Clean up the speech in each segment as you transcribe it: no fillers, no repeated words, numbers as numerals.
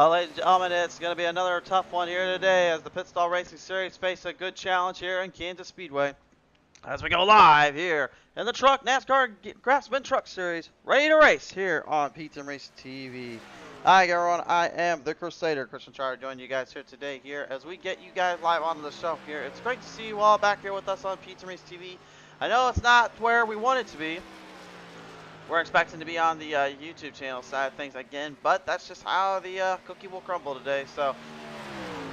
Well, ladies and gentlemen, it's going to be another tough one here today as the Pit Stall Racing Series face a good challenge here in Kansas Speedway. As we go live here in the truck NASCAR Craftsman Truck Series, ready to race here on Pizza Race TV. Hi everyone, I am the Crusader, Christian Charter, joining you guys here today here as we get you guys live onto the show here. It's great to see you all back here with us on Pizza Race TV. I know it's not where we want it to be. We're expecting to be on the YouTube channel side of things again, but that's just how the cookie will crumble today. So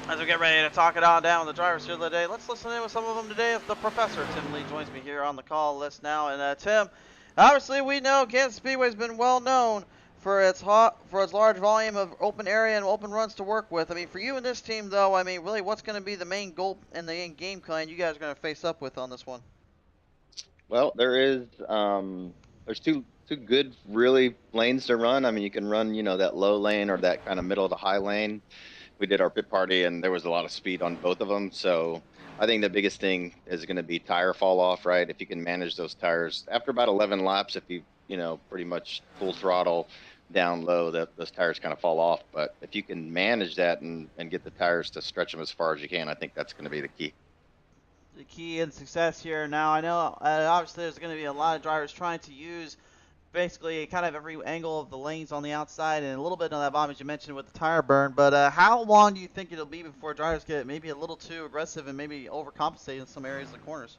as we get ready to talk it on down with the drivers here today, let's listen in with some of them today. As the Professor Tim Lee joins me here on the call list now. And Tim, obviously we know Kansas Speedway has been well known for its large volume of open area and open runs to work with. I mean, for you and this team though, I mean, really, what's going to be the main goal and the end game plan you guys are going to face up with on this one? Well, there's two good really lanes to run. I mean, you can run, that low lane or that kind of middle to high lane. We did our pit party and there was a lot of speed on both of them. So I think the biggest thing is going to be tire fall off, right? If you can manage those tires after about 11 laps, if you, pretty much full throttle down low, those tires kind of fall off. But if you can manage that and get the tires to stretch them as far as you can, I think that's going to be the key. The key and success here. Now, I know obviously there's going to be a lot of drivers trying to use basically kind of every angle of the lanes on the outside and a little bit of that bomb as you mentioned with the tire burn, but how long do you think it'll be before drivers get maybe a little too aggressive and maybe overcompensate in some areas of the corners?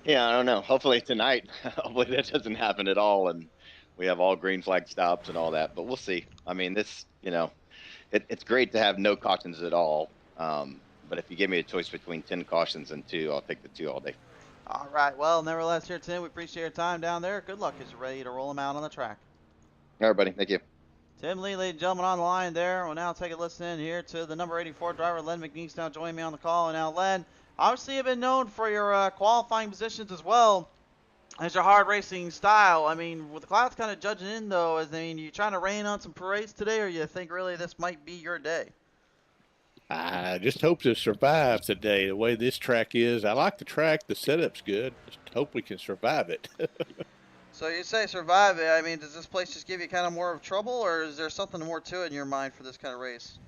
Yeah, I don't know. Hopefully tonight, hopefully that doesn't happen at all and we have all green flag stops and all that, but we'll see. I mean, this, it's great to have no cautions at all, but if you give me a choice between 10 cautions and 2, I'll take the 2 all day. All right. Well, nevertheless, here, Tim, we appreciate your time down there. Good luck as you're ready to roll them out on the track. All right, buddy. Thank you. Tim Lee, ladies and gentlemen, on the line there. We'll now take a listen in here to the number 84 driver, Len McNeese, now joining me on the call. And now, Len, obviously you've been known for your qualifying positions as well as your hard racing style. I mean, with the clouds kind of judging in, though, you trying to rain on some parades today, or you think really this might be your day? I just hope to survive today, the way this track is. I like the track. The setup's good. Just hope we can survive it. So you say survive it. I mean, does this place just give you kind of more of trouble, or is there something more to it in your mind for this kind of race?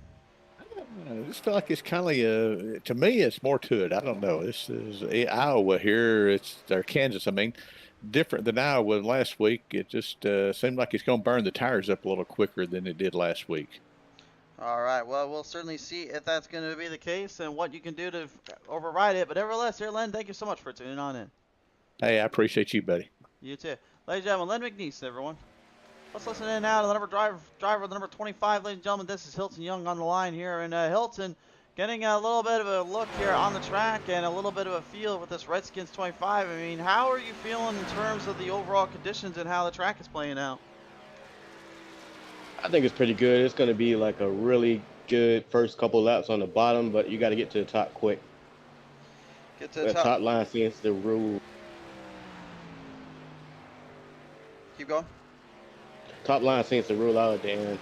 I just feel like it's kind of, to me, it's more to it. I don't know. This is Iowa here. Or Kansas, different than Iowa last week. It just seemed like it's going to burn the tires up a little quicker than it did last week. All right, well, we'll certainly see if that's going to be the case and what you can do to override it. But nevertheless, here, Len, thank you so much for tuning on in. Hey, I appreciate you, buddy. You too. Ladies and gentlemen, Len McNeese, everyone. Let's listen in now to the driver, the number 25. Ladies and gentlemen, this is Hilton Young on the line here. And Hilton getting a little bit of a look here on the track and a little bit of a feel with this Redskins 25. I mean, how are you feeling in terms of the overall conditions and how the track is playing out? I think it's pretty good. It's going to be like a really good first couple laps on the bottom, but you got to get to the top quick. Get to the top line since the rule. Keep going. Top line seems to rule out at the end.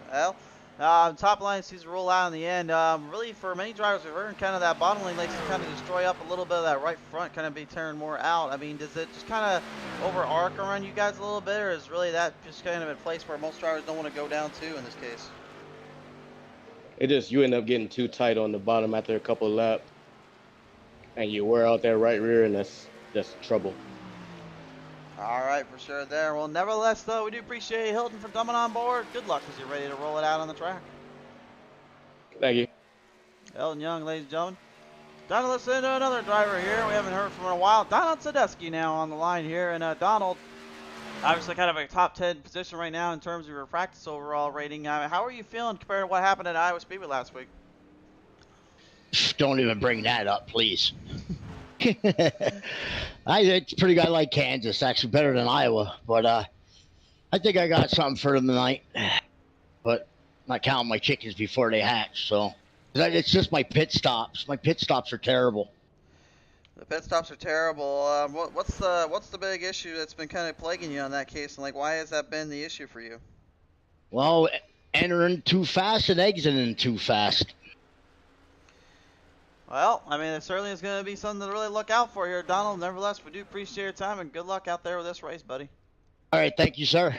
Well, top line seems to rule out in the end. Really, for many drivers, we've heard kind of that bottom lane likes to kind of destroy up a little bit of that right front, kind of be tearing more out. I mean, does it just kind of over arc around you guys a little bit, or is really that just kind of a place where most drivers don't want to go down to in this case? You end up getting too tight on the bottom after a couple of laps, and you wear out that right rear, and that's trouble. All right, for sure there. Well, nevertheless, though, we do appreciate Hilton for coming on board. Good luck as you're ready to roll it out on the track. Thank you. Hilton Young, ladies and gentlemen. Now let's listen to another driver here. We haven't heard from in a while. Donald Sadusky now on the line here. And Donald, obviously kind of a top 10 position right now in terms of your practice overall rating. How are you feeling compared to what happened at Iowa Speedway last week? Don't even bring that up, please. It's pretty good. I like Kansas, actually better than Iowa, but I think I got something for them tonight. But not counting my chickens before they hatch, so it's just my pit stops. My pit stops are terrible. The pit stops are terrible. What's the big issue that's been kind of plaguing you on that case, and why has that been the issue for you? Well, entering too fast and exiting too fast. Well, I mean, it certainly is going to be something to really look out for here, Donald. Nevertheless, we do appreciate your time, and good luck out there with this race, buddy. All right, thank you, sir.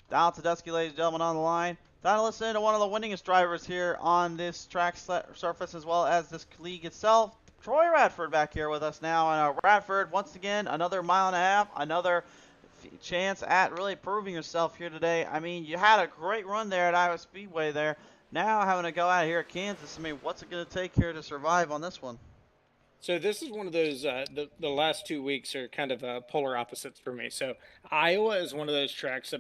Donald Sadusky, ladies and gentlemen, on the line. Time to listen to one of the winningest drivers here on this track surface as well as this league itself. Troy Radford back here with us now. And Radford, once again, another mile and a half, another chance at really proving yourself here today. I mean, you had a great run there at Iowa Speedway there. Now having to go out here at Kansas, I mean, what's it going to take here to survive on this one? So this is one of those, the last 2 weeks are kind of polar opposites for me. So Iowa is one of those tracks that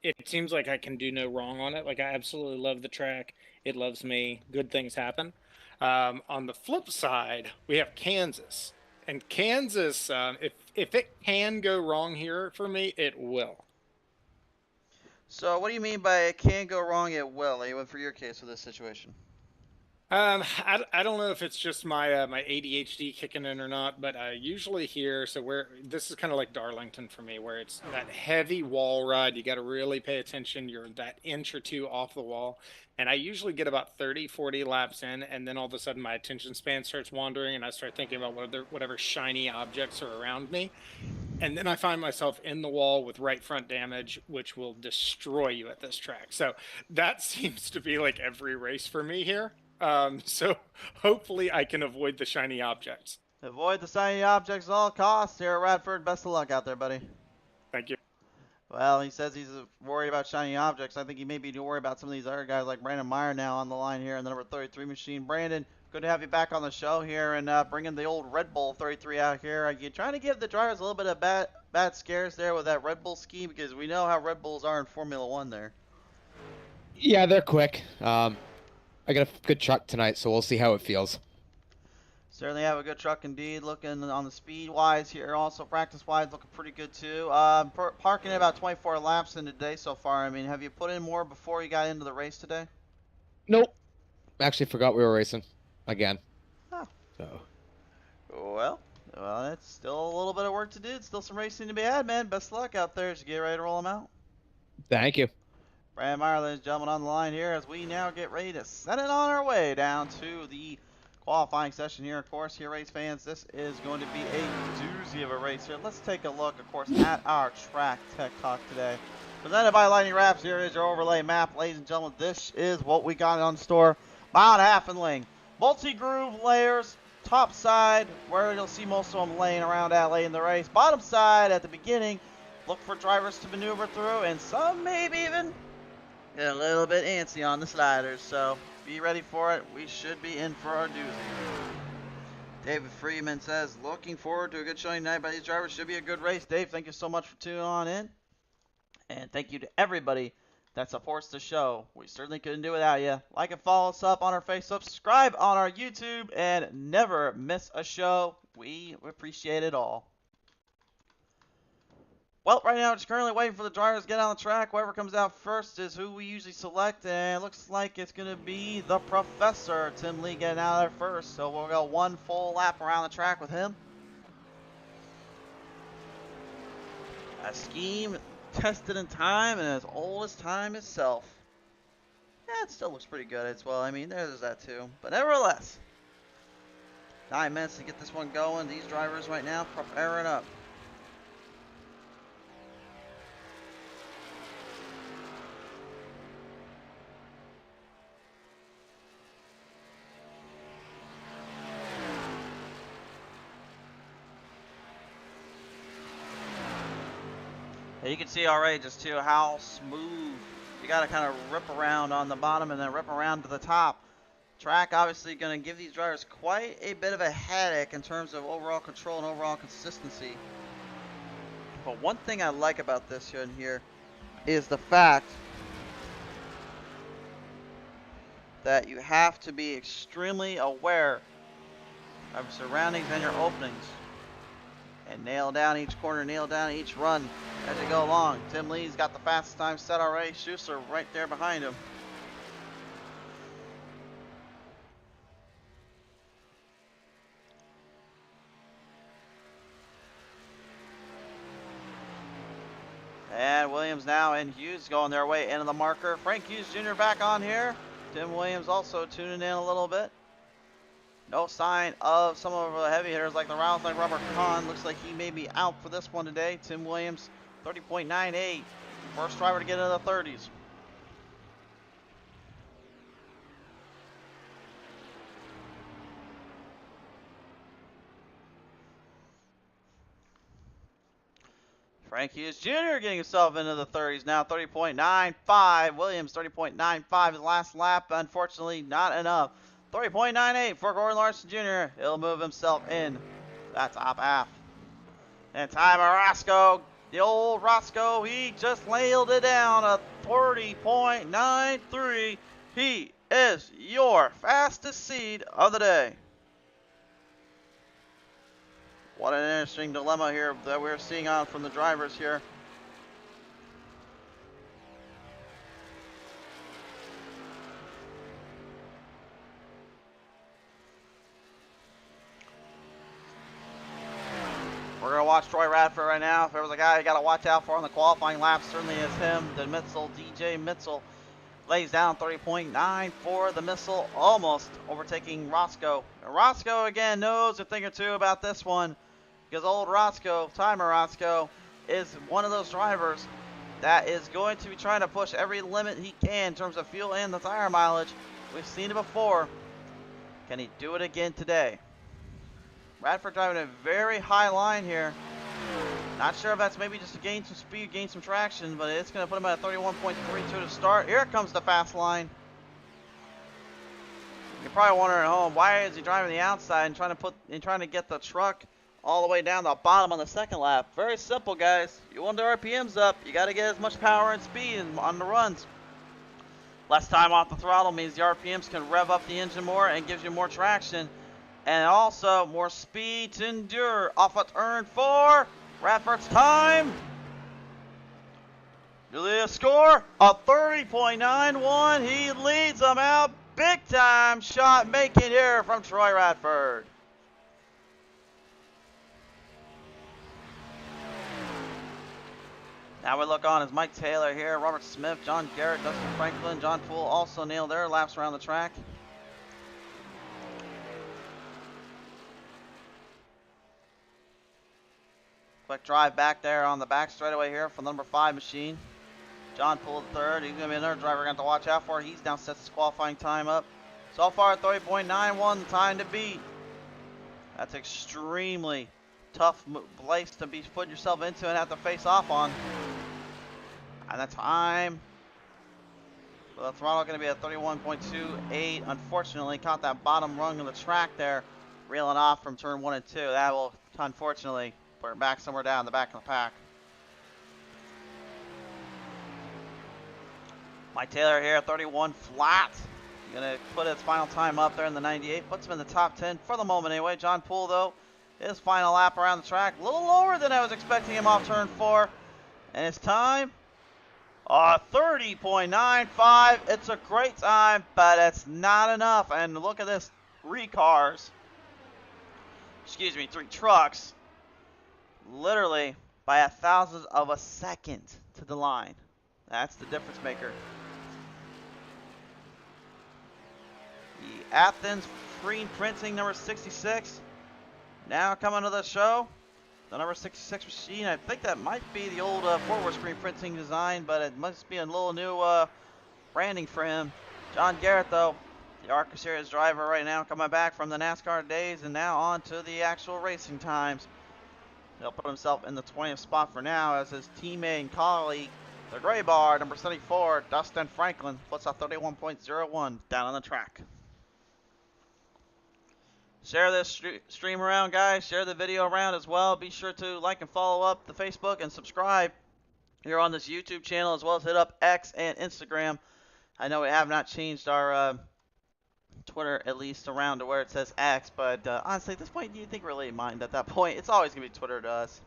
it seems like I can do no wrong on it. Like, I absolutely love the track. It loves me. Good things happen. On the flip side, we have Kansas. And Kansas, if it can go wrong here for me, it will. So what do you mean by it can go wrong, it will, even for your case with this situation? I don't know if it's just my my ADHD kicking in or not, but usually here, this is kind of like Darlington for me, where it's that heavy wall ride. You got to really pay attention. You're that inch or two off the wall, and I usually get about 30, 40 laps in, and then all of a sudden my attention span starts wandering, and I start thinking about whatever shiny objects are around me, and then I find myself in the wall with right front damage, which will destroy you at this track. So that seems to be like every race for me here. So hopefully I can avoid the shiny objects. Avoid the shiny objects at all costs here at Radford. Best of luck out there, buddy. Thank you. Well, he says he's worried about shiny objects. I think he may be worried about some of these other guys like Brandon Meyer now on the line here in the number 33 machine. Brandon, good to have you back on the show here and bringing the old Red Bull 33 out here. Are you trying to give the drivers a little bit of bad scares there with that Red Bull scheme? Because we know how Red Bulls are in Formula One there. Yeah, they're quick. I got a good truck tonight, so we'll see how it feels. Certainly have a good truck indeed. Looking on the speed wise here, also practice wise, looking pretty good too. Parking at about 24 laps in today so far. I mean, have you put in more before you got into the race today? Nope. Actually forgot we were racing again. Oh. So. Well, that's still a little bit of work to do. It's still some racing to be had, man. Best of luck out there as you get ready to roll them out. Thank you. Brandon Meyer, ladies and gentlemen, on the line here as we now get ready to set it on our way down to the qualifying session here. Of course, here, race fans, this is going to be a doozy of a race here. Let's take a look, of course, at our track tech talk today. Presented by Lightning Wrapz, here is your overlay map. Ladies and gentlemen, this is what we got on store. Mile and a half in length. Multi-groove layers, top side, where you'll see most of them laying around at late in the race. Bottom side at the beginning, look for drivers to maneuver through, and some maybe even get a little bit antsy on the sliders, so be ready for it. We should be in for our doozy. David Freeman says, looking forward to a good showing tonight by these drivers. Should be a good race. Dave, thank you so much for tuning on in. And thank you to everybody that supports the show. We certainly couldn't do without you. Like and follow us up on our Facebook, subscribe on our YouTube, and never miss a show. We appreciate it all. Well, right now, just currently waiting for the drivers to get on the track. Whoever comes out first is who we usually select, and it looks like it's going to be the Professor, Tim Lee, getting out there first. So we'll go one full lap around the track with him. A scheme tested in time and as old as time itself. Yeah, it still looks pretty good as well. I mean, there's that too. But nevertheless, 9 minutes to get this one going. These drivers right now preparing up. You can see already just too how smooth. You got to kind of rip around on the bottom and then rip around to the top. Track obviously going to give these drivers quite a bit of a headache in terms of overall control and overall consistency. But one thing I like about this here is the fact that you have to be extremely aware of your surroundings and your openings. And nail down each corner, nail down each run as you go along. Tim Lee's got the fastest time set already. Schuster right there behind him. And Williams now and Hughes going their way into the marker. Frank Hughes Jr. back on here. Tim Williams also tuning in a little bit. No sign of some of the heavy hitters like the Rouse, like Robert Kahn. Looks like he may be out for this one today. Tim Williams, 30.98. First driver to get into the 30s. Frank Hughes Jr. getting himself into the 30s now, 30.95. Williams, 30.95 his last lap. Unfortunately, not enough. 30.98 for Gordon Larson Jr. He'll move himself in that top half. And Timer Roscoe, the old Roscoe, he just nailed it down, a 30.93. He is your fastest seed of the day. What an interesting dilemma here that we're seeing on from the drivers here. We're going to watch Troy Radford right now. If there was a guy you got to watch out for on the qualifying laps, certainly is him. The Mitzel, DJ Mitzel, lays down 30.9 for the Missile, almost overtaking Roscoe. And Roscoe, again, knows a thing or two about this one, because old Roscoe, Timer Roscoe, is one of those drivers that is going to be trying to push every limit he can in terms of fuel and the tire mileage. We've seen it before. Can he do it again today? Radford driving a very high line here. Not sure if that's maybe just to gain some speed, gain some traction, but it's going to put him at 31.32 to start. Here comes the fast line. You're probably wondering at home, why is he driving the outside and trying to get the truck all the way down the bottom on the second lap? Very simple, guys. You want the RPMs up, you got to get as much power and speed on the runs. Less time off the throttle means the RPMs can rev up the engine more and gives you more traction. And also more speed to endure. Off of turn 4. Radford's time. Julia score a 30.91. He leads them out. Big time shot making here from Troy Radford. Now we look on as Mike Taylor here, Robert Smith, John Garrett, Dustin Franklin, John Poole also nailed their laps around the track. Quick drive back there on the back straightaway here for the number 5 machine. John Poole the third. He's going to be another driver we're going to have to watch out for. He's now sets his qualifying time up. So far, 30.91, the time to beat. That's extremely tough place to be putting yourself into and have to face off on. And the time for the throttle going to be at 31.28. Unfortunately, caught that bottom rung of the track there, reeling off from turn 1 and 2. That will, unfortunately, put it back somewhere down in the back of the pack. Mike Taylor here, 31 flat. Gonna put his final time up there in the 98. Puts him in the top 10 for the moment anyway. John Poole, though, his final lap around the track, a little lower than I was expecting him off turn 4. And his time, 30.95. It's a great time, but it's not enough. And look at this, 3 trucks, literally by 1,000th of a second to the line. That's the difference maker. The Athens screen printing number 66 now coming to the show. The number 66 machine, I think that might be the old forward screen printing design, but it must be a little new branding for him. John Garrett, though, the ARCA Series driver right now, coming back from the NASCAR days and now on to the actual racing times. He'll put himself in the 20th spot for now as his teammate and colleague, the gray bar, number 74, Dustin Franklin, puts a 31.01 down on the track. Share this stream around, guys. Share the video around as well. Be sure to like and follow up the Facebook and subscribe here on this YouTube channel, as well as hit up X and Instagram. I know we have not changed our Twitter, at least around to where it says X, but honestly, at this point, do you think really mind at that point? It's always going to be Twitter to us.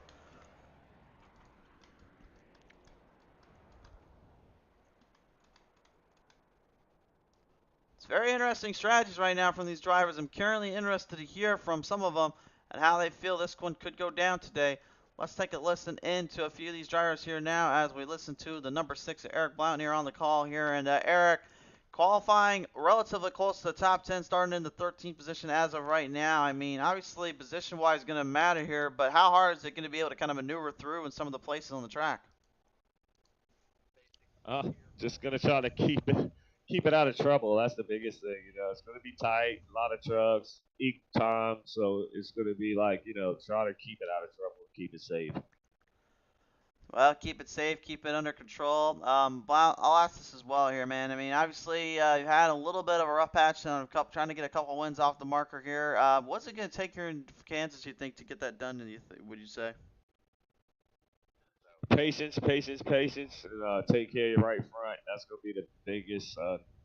Very interesting strategies right now from these drivers. I'm currently interested to hear from some of them and how they feel this one could go down today. Let's take a listen into a few of these drivers here now as we listen to the number 6, Eric Blount, here on the call here. And Eric, qualifying relatively close to the top 10, starting in the 13th position as of right now. I mean, obviously position-wise going to matter here, but how hard is it going to be able to kind of maneuver through in some of the places on the track? Just going to try to keep it out of trouble. That's the biggest thing. You know, it's going to be tight, a lot of trucks, equal time. So it's going to be like, you know, try to keep it out of trouble, keep it safe. Well, keep it safe, keep it under control. But I'll ask this as well here, man. I mean, obviously, you had a little bit of a rough patch on trying to get a couple wins off the marker here. What's it going to take here in Kansas, you think, to get that done, would you say? Patience, patience, patience, and take care of your right front. That's gonna be the biggest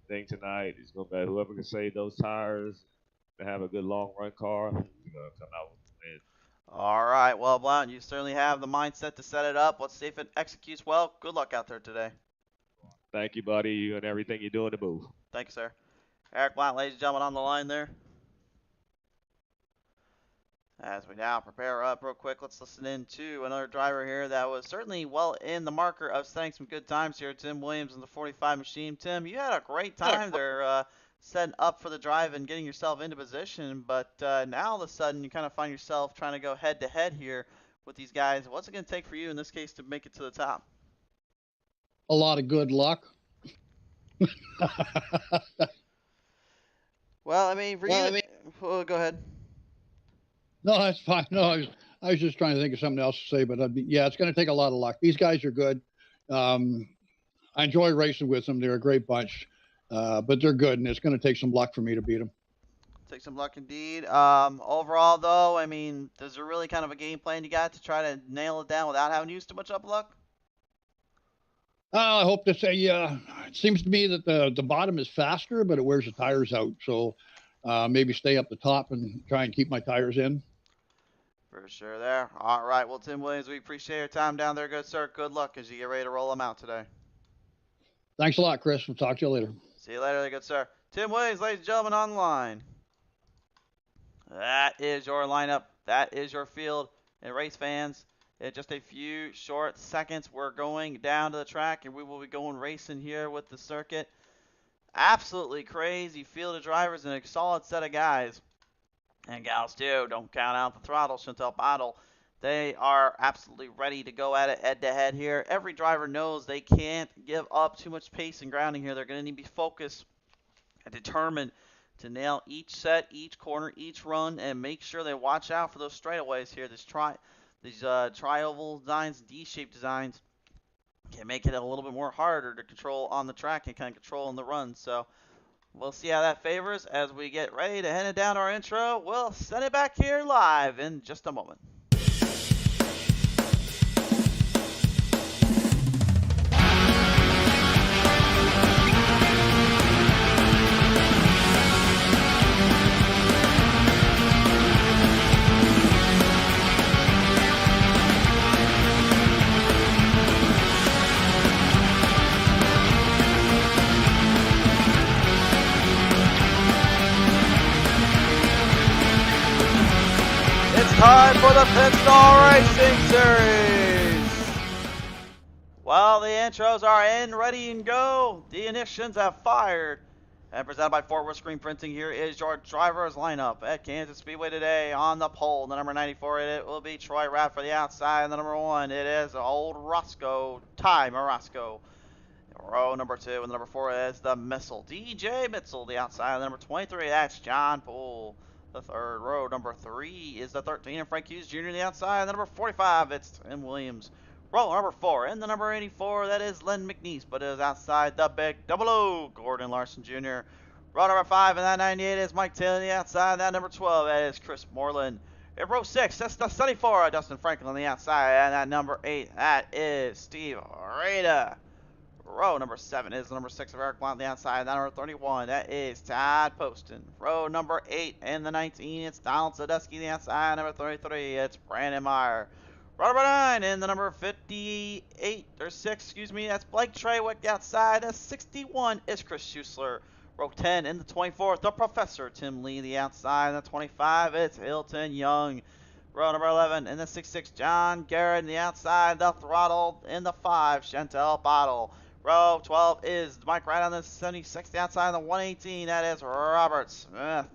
thing tonight. It's gonna be whoever can save those tires and have a good long run car. Is gonna come out with the win. All right. Well, Blount, you certainly have the mindset to set it up. Let's see if it executes well. Good luck out there today. Thank you, buddy, you and everything you do in the booth. Thank you, sir. Eric Blount, ladies and gentlemen, on the line there. As we now prepare up real quick, let's listen in to another driver here that was certainly well in the marker of setting some good times here. Tim Williams in the 45 machine. Tim, you had a great time there setting up for the drive and getting yourself into position, but now all of a sudden you kind of find yourself trying to go head-to-head here with these guys. What's it going to take for you in this case to make it to the top? A lot of good luck. Well, I mean, for you, well, go ahead. No, that's fine. No, I was just trying to think of something else to say, but yeah, it's going to take a lot of luck. These guys are good. I enjoy racing with them. They're a great bunch, but they're good, and it's going to take some luck for me to beat them. Take some luck indeed. Overall, though, I mean, is there really kind of a game plan you got to try to nail it down without having used too much up luck? I hope to say, it seems to me that the bottom is faster, but it wears the tires out. So maybe stay up the top and try and keep my tires in. For sure there. All right. Well, Tim Williams, we appreciate your time down there, good sir. Good luck as you get ready to roll them out today. Thanks a lot, Chris. We'll talk to you later. See you later, good sir. Tim Williams, ladies and gentlemen, online. That is your lineup. That is your field. And race fans, in just a few short seconds, we're going down to the track, and we will be going racing here with the circuit. Absolutely crazy field of drivers and a solid set of guys. And gals too. Don't count out the throttle, Chantel Bottle. They are absolutely ready to go at it head-to-head here. Every driver knows they can't give up too much pace and grounding here. They're going to need to be focused and determined to nail each set, each corner, each run, and make sure they watch out for those straightaways here. These tri-oval designs, D-shaped designs can make it a little bit more harder to control on the track and kind of control on the run. So we'll see how that favors as we get ready to head it down our intro. We'll send it back here live in just a moment. Time for the Pit Stall Racing Series. Well, the intros are in, ready and go. The ignitions have fired. And presented by Fort Worth Screen Printing, here is your driver's lineup at Kansas Speedway today. On the pole, the number 94, it will be Troy Wrapz for the outside. And the number 1, it is old Roscoe, Ty Morosco. Row number 2, and the number 4 is the Missile, DJ Mitzel. The outside, the number 23, that's John Poole. The third row, number 3, is the 13, and Frank Hughes Jr. the outside. The number 45, it's Tim Williams. Row number 4, and the number 84, that is Len McNeese, but it is outside the big 00, Gordon Larson Jr. Row number 5, and that 98 is Mike Taylor the outside. That number 12, that is Chris Moreland. In row 6, that's the 74, Dustin Franklin on the outside. And that number 8, that is Steve Rada. Row number 7 is the number 6 of Eric Blount on the outside. That number 31, that is Todd Poston. Row number 8 and the 19, it's Donald Sadusky on the outside. Number 33, it's Brandon Meyer. Row number 9 and the number 58, or 6, excuse me, that's Blake Treywick outside. The 61 is Chris Schuessler. Row 10 and the 24th, the Professor Tim Lee the outside. The 25, it's Hilton Young. Row number 11 and the 66, John Garrett on the outside. The throttle in the 5, Chantel Bottle. Row 12 is Mike Wright on the 76, the outside on the 118, that is Robert Smith.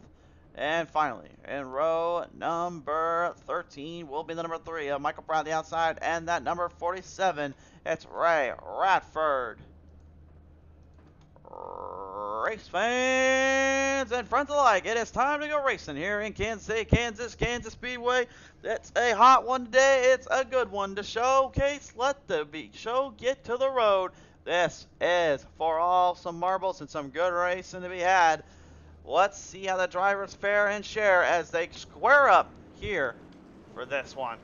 And finally, in row number 13 will be the number 3 of Michael Brown on the outside, and that number 47, it's Ray Radford. race fans and friends alike, it is time to go racing here in Kansas City, Kansas Speedway. It's a hot one today. It's a good one to showcase. Let the show get to the road. This is for all some marbles and some good racing to be had. Let's see how the drivers fare and share as they square up here for this one.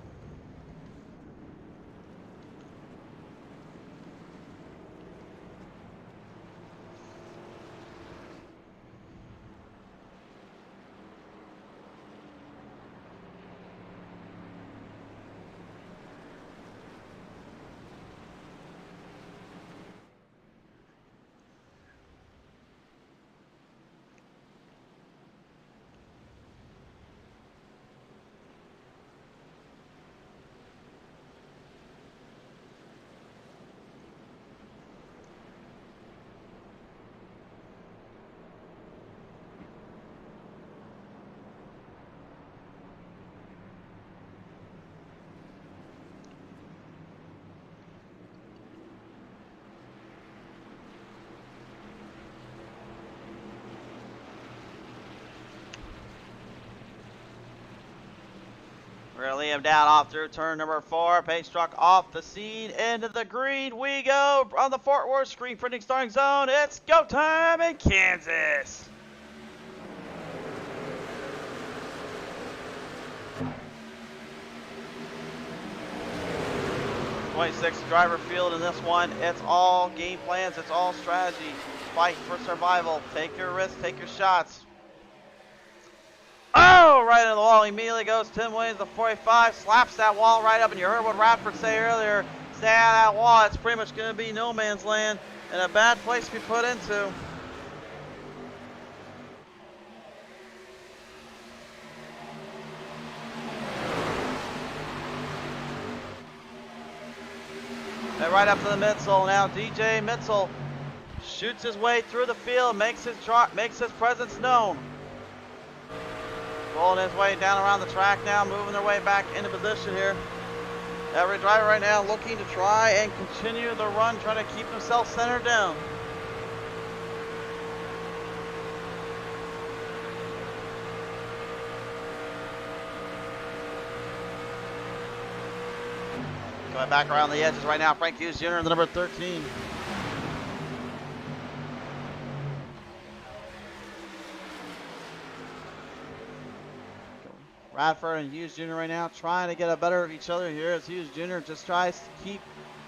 We're going to lead him down off through turn number 4. Pace truck off the scene into the green. We go on the Fort Worth screen printing starting zone. It's go time in Kansas. '26 driver field in this one. It's all game plans. It's all strategy. Fight for survival. Take your risks. Take your shots. Oh, right into the wall. Immediately goes Tim Williams, the 45, slaps that wall right up. And you heard what Radford say earlier. Stay out of that wall. It's pretty much going to be no man's land and a bad place to be put into. And right up to the midsole now. DJ Mitzel shoots his way through the field, makes his presence known. Rolling his way down around the track now, moving their way back into position here. Every driver right now looking to try and continue the run, trying to keep himself centered down. Going back around the edges right now, Frank Hughes Jr., the number 13. Radford and Hughes Jr. right now trying to get a better of each other here as Hughes Jr. just tries to keep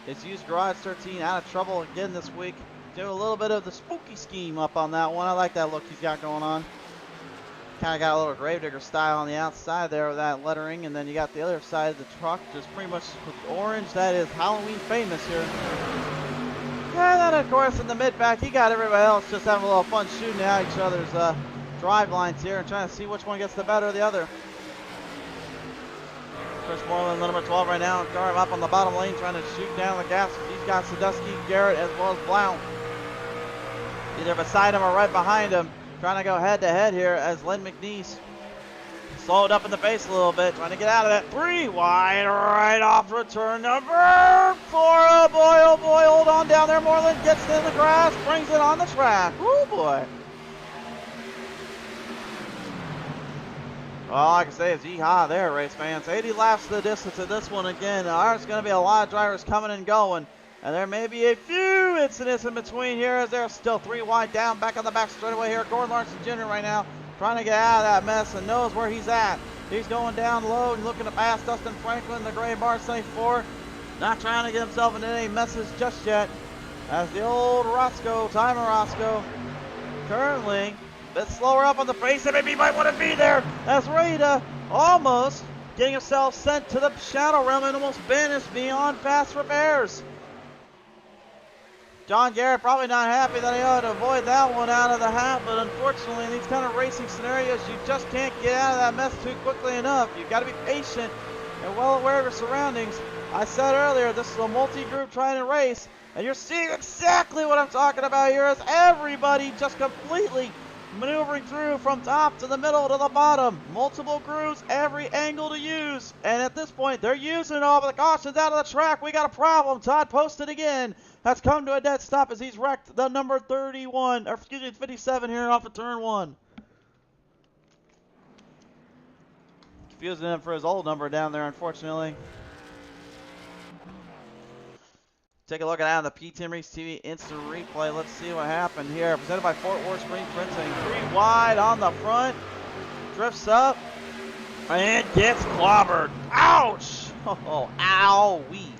his Hughes Garage 13 out of trouble again this week. Doing a little bit of the spooky scheme up on that one. I like that look he's got going on. Kind of got a little Gravedigger style on the outside there with that lettering, and then you got the other side of the truck just pretty much with orange. That is Halloween famous here. And then of course in the mid-pack you got everybody else just having a little fun shooting at each other's drive lines here and trying to see which one gets the better of the other. Chris Moreland, the number 12 right now, got him up on the bottom lane trying to shoot down the gas. He's got Sadusky, Garrett, as well as Blount. Either beside him or right behind him. Trying to go head-to-head here as Len McNeese slowed up in the face a little bit. Trying to get out of that. 3 wide right off return number 4. Oh boy, hold on down there. Moreland gets in the grass, brings it on the track. Oh boy. Well, all I can say is yee-haw there, race fans. 80 laps the distance of this one again. There's going to be a lot of drivers coming and going. And there may be a few incidents in between here as there's still 3 wide down back on the back straightaway here. Gordon Larson Jr. right now trying to get out of that mess and knows where he's at. He's going down low and looking to pass Dustin Franklin, the gray bar 74. Not trying to get himself into any messes just yet. As the old Roscoe, Timer Roscoe, currently a bit slower up on the pace than maybe he might want to be there. As Rita almost getting himself sent to the shadow realm and almost banished beyond fast repairs. John Garrett probably not happy that he ought to avoid that one out of the hat, but unfortunately in these kind of racing scenarios you just can't get out of that mess too quickly enough. You've got to be patient and well aware of your surroundings. I said earlier, this is a multi-group trying to race, and you're seeing exactly what I'm talking about here as everybody just completely maneuvering through from top to the middle to the bottom. Multiple grooves, every angle to use. And at this point, they're using it all, but the caution's out of the track. We got a problem. Todd posted again. Has come to a dead stop as he's wrecked the number 31, or excuse me, 57 here off of turn 1. Confusing him for his old number down there, unfortunately. Take a look at that on the P10 Race TV instant replay. Let's see what happened here. Presented by Fort Worth Screen Printing. 3 wide on the front. Drifts up. And gets clobbered. Ouch! Oh, ow-wee.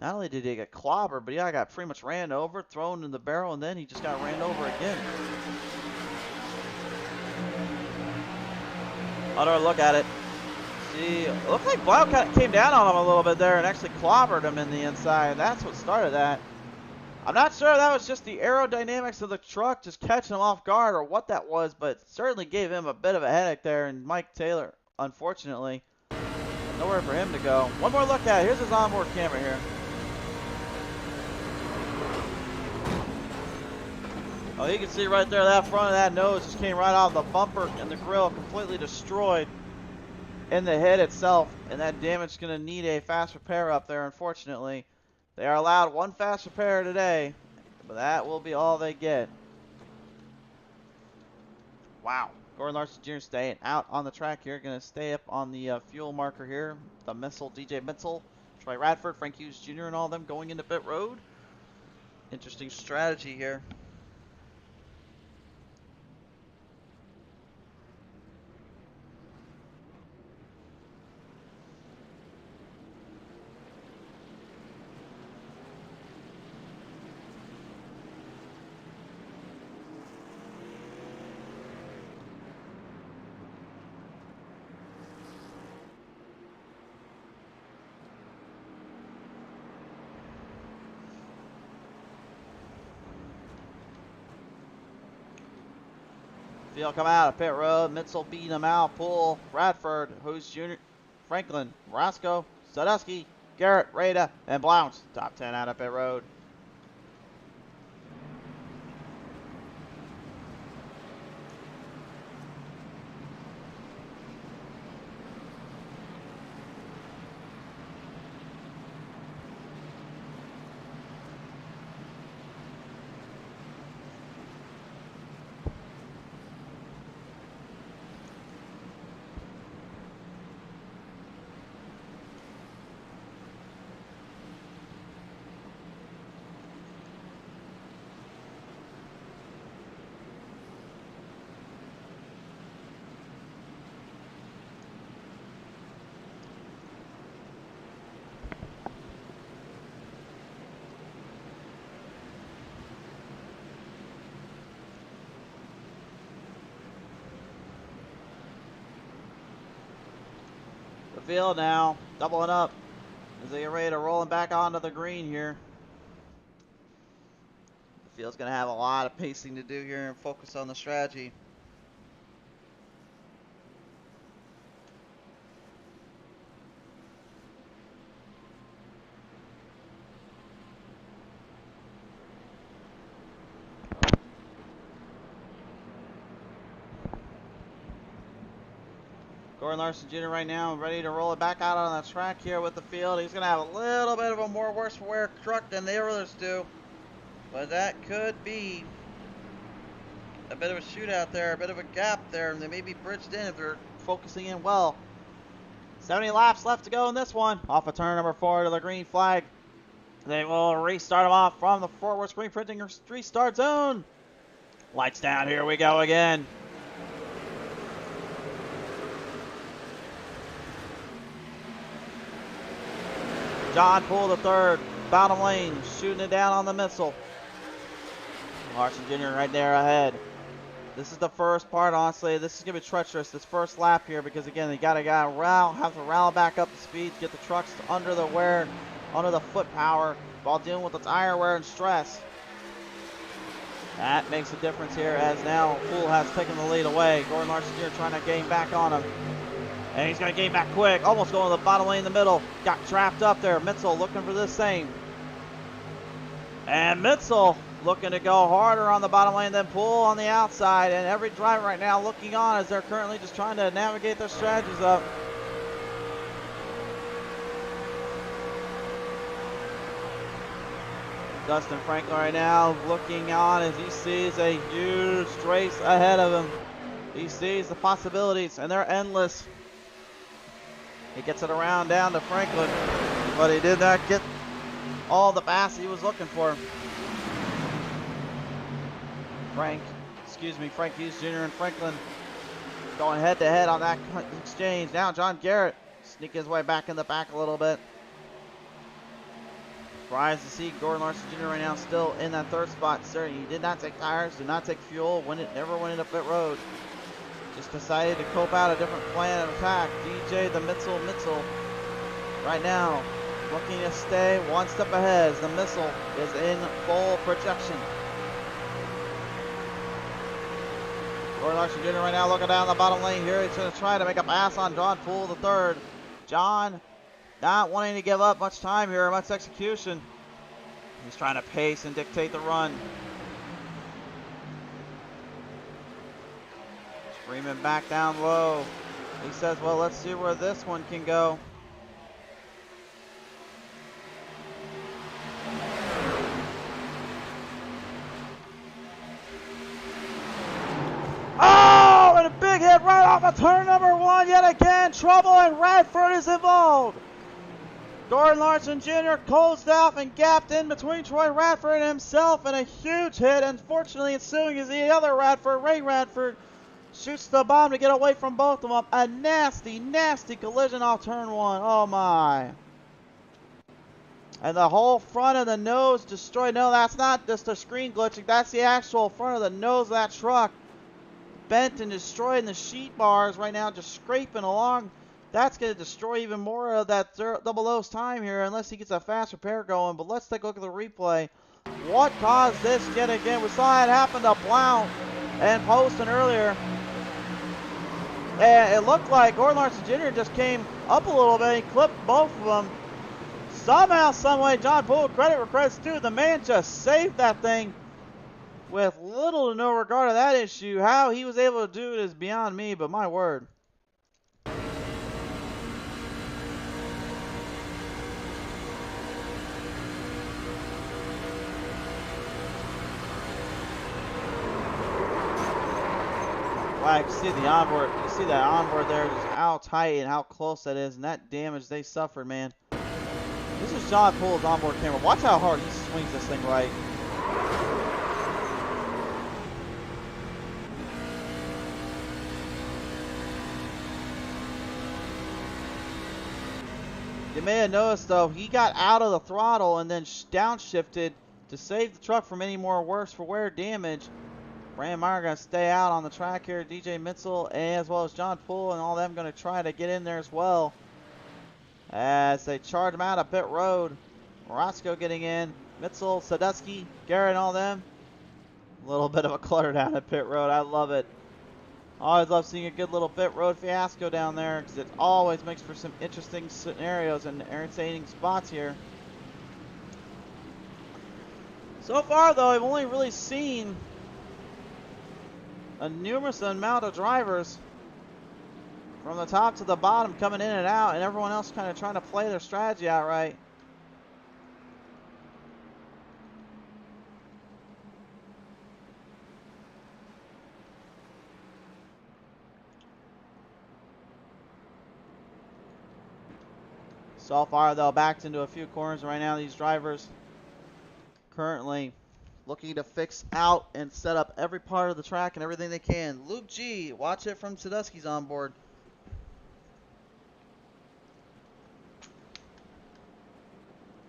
Not only did he get clobbered, but yeah, I got pretty much ran over, thrown in the barrel, and then he just got ran over again. Another look at it. See, it looked like Wildcat came down on him a little bit there and actually clobbered him in the inside. That's what started that. I'm not sure if that was just the aerodynamics of the truck just catching him off guard or what that was, but it certainly gave him a bit of a headache there. And Mike Taylor, unfortunately, nowhere for him to go. One more look at it. Here's his onboard camera here. Oh, you can see right there that front of that nose just came right off the bumper and the grill, completely destroyed in the head itself, and that damage is going to need a fast repair up there, unfortunately. They are allowed 1 fast repair today, but that will be all they get. Wow. Gordon Larson Jr. staying out on the track here, going to stay up on the fuel marker here. The Missile, DJ Mitzel, Troy Radford, Frank Hughes Jr., and all of them going into pit road. Interesting strategy here. Field come out of pit road. Mitzel beating him out. Poole, Radford, Hughes Jr., Franklin, Roscoe, Sadusky, Garrett, Rada, and Blounce. Top 10 out of pit road. Field now, doubling up as they get ready to roll him back onto the green here. The field's going to have a lot of pacing to do here and focus on the strategy. Gordon Larson Jr. right now ready to roll it back out on the track here with the field. He's going to have a little bit of a more worse for wear truck than the others do. But that could be a bit of a shootout there, a bit of a gap there. And they may be bridged in if they're focusing in well. 70 laps left to go in this one. Off of turn number 4 to the green flag. They will restart them off from the Fort Worth Screen Printing restart zone. Lights down, here we go again. John Poole the third, bottom lane, shooting it down on the Missile. Larson Jr. right there ahead. This is the first part, honestly. This is going to be treacherous, this first lap here, because again, they got to have to rally back up the speed to get the trucks under the wear, under the foot power, while dealing with the tire wear and stress. That makes a difference here, as now Poole has taken the lead away. Gordon Larson Jr. trying to gain back on him. And he's going to gain back quick. Almost going to the bottom lane in the middle. Got trapped up there. Mitzel looking for this same. And Mitzel looking to go harder on the bottom lane than Poole on the outside. And every driver right now looking on as they're currently just trying to navigate their strategies up. Dustin Franklin right now looking on as he sees a huge race ahead of him. He sees the possibilities, and they're endless. He gets it around down to Franklin, but he did not get all the pass he was looking for. Frank Hughes Jr. and Franklin going head to head on that exchange. Now John Garrett sneaking his way back in the back a little bit. Surprised to see Gordon Larson Jr. right now still in that third spot. Sir, he did not take tires, did not take fuel, never went into pit road. Just decided to cope out a different plan of attack. DJ the Mitzel right now looking to stay one step ahead as the Missile is in full projection. Gordon Larson Jr. right now looking down the bottom lane here. He's going to try to make a pass on John Poole the third. John not wanting to give up much time here, much execution. He's trying to pace and dictate the run. Screaming back down low. He says, well, let's see where this one can go. Oh, and a big hit right off of turn number one yet again. Trouble, and Radford is involved. Gordon Larson Jr. closed off and gapped in between Troy Radford and himself, and a huge hit. Unfortunately, ensuing is the other Radford, Ray Radford, shoots the bomb to get away from both of them. A nasty, nasty collision off turn one. Oh my. And the whole front of the nose destroyed. No, that's not just a screen glitching. That's the actual front of the nose of that truck. Bent and destroyed, the sheet bars right now just scraping along. That's going to destroy even more of that Double O's time here unless he gets a fast repair going. But let's take a look at the replay. What caused this yet again? We saw it happen to Blount and Poston earlier. And it looked like Gordon Larson Jr. just came up a little bit. He clipped both of them. Somehow, someway, John Poole, credit where credit's due. The man just saved that thing with little to no regard to that issue. How he was able to do it is beyond me, but my word. Wow, you can see the onboard. You see that onboard there, just how tight and how close that is, and that damage they suffered, man. This is John Poole's onboard camera. Watch how hard he swings this thing right. You may have noticed though, he got out of the throttle and then downshifted to save the truck from any more worse for wear damage. Brandon Meyer going to stay out on the track here. DJ Mitzel as well as John Poole and all them going to try to get in there as well as they charge him out of pit road. Roscoe getting in. Mitzel, Sadusky, Garrett, and all them. A little bit of a clutter down at pit road. I love it. Always love seeing a good little pit road fiasco down there because it always makes for some interesting scenarios and entertaining spots here. So far, though, I've only really seen a numerous amount of drivers from the top to the bottom coming in and out, and everyone else kind of trying to play their strategy out right. So far, though, backed into a few corners right now. These drivers currently looking to fix out and set up every part of the track and everything they can. Luke G, watch it from Sadusky's on board.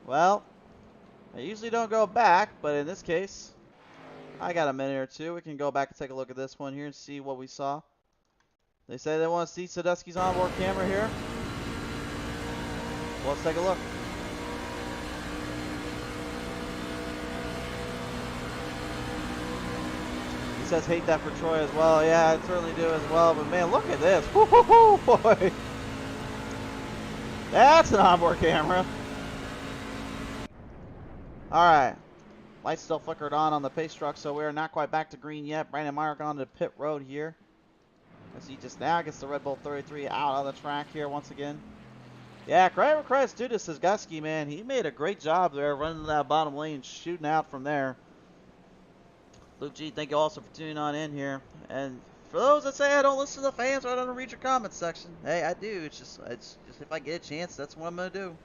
Well, I usually don't go back, but in this case, I got a minute or two. We can go back and take a look at this one here and see what we saw. They say they want to see Sadusky's onboard camera here. Well, let's take a look. He says hate that for Troy as well. Yeah, I certainly do as well. But man, look at this. Woo-hoo-hoo, boy. That's an onboard camera. Alright. lights still flickered on the pace truck, so we're not quite back to green yet. Brandon Meyer gone to pit road here, as he just now gets the Red Bull 33 out on the track here once again. Yeah, credit to this Gusky, man. He made a great job there running that bottom lane, shooting out from there. Luke G, thank you also for tuning on in here. And for those that say I don't listen to the fans or I don't read your comments section, hey, I do. It's just if I get a chance, that's what I'm gonna do.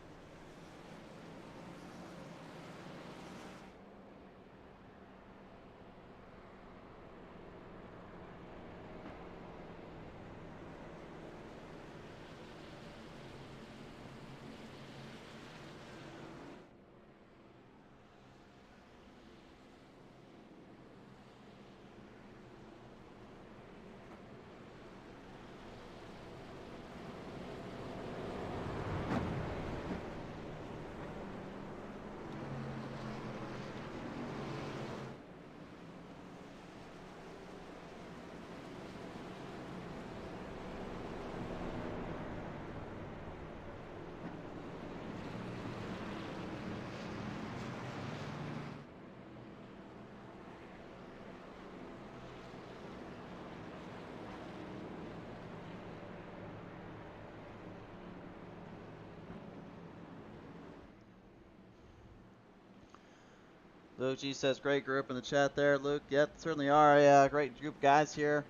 Luke G says, great group in the chat there, Luke. Yep, certainly are a great group of guys here.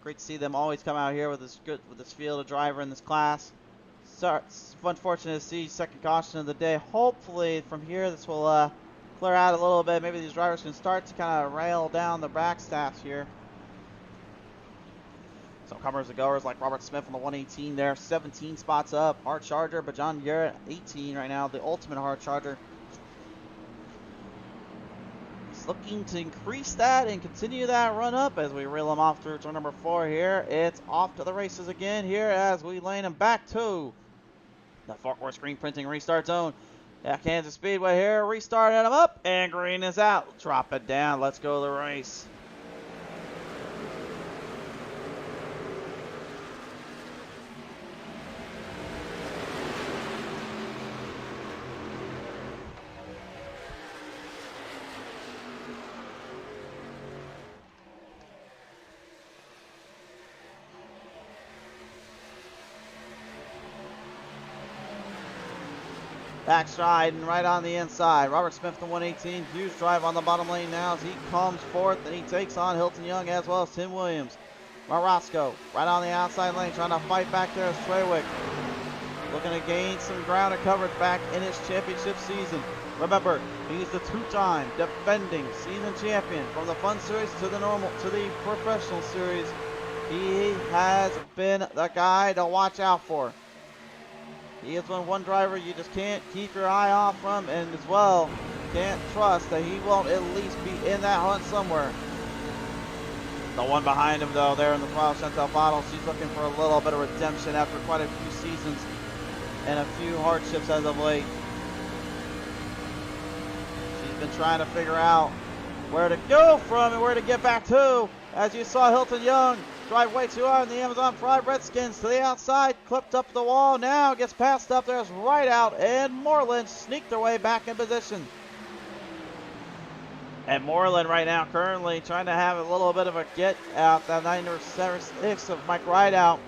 Great to see them always come out here with this field of driver in this class. So, it's unfortunate to see second caution of the day. Hopefully from here this will clear out a little bit. Maybe these drivers can start to kind of rail down the back stats here. Some comers and goers like Robert Smith on the 118 there, 17 spots up. Hard charger, but John Garrett 18 right now, the ultimate hard charger. Looking to increase that and continue that run up as we reel them off through turn number 4 here. It's off to the races again here as we lane them back to the Fort Worth screen printing restart zone. Yeah, Kansas Speedway here, restarting them up, and green is out. Drop it down, let's go to the race. Backstride and right on the inside. Robert Smith, the 118. Huge drive on the bottom lane now as he comes forth and he takes on Hilton Young as well as Tim Williams. Marosco right on the outside lane trying to fight back there as Treywick. Looking to gain some ground and coverage back in his championship season. Remember, he's the two-time defending season champion from the Fun Series to the Professional Series. He has been the guy to watch out for. He is one driver you just can't keep your eye off from, and as well, can't trust that he won't at least be in that hunt somewhere. The one behind him, though, there in the front, Chantel Bottle, she's looking for a little bit of redemption after quite a few seasons and a few hardships as of late. She's been trying to figure out where to go from and where to get back to. As you saw Hilton Young drive way too hard in the Amazon Pride Redskins to the outside, clipped up the wall, now gets passed up, there's right out, and Moreland sneaked their way back in position. And Moreland right now currently trying to have a little bit of a get out, that 9-6 of Mike Rideout.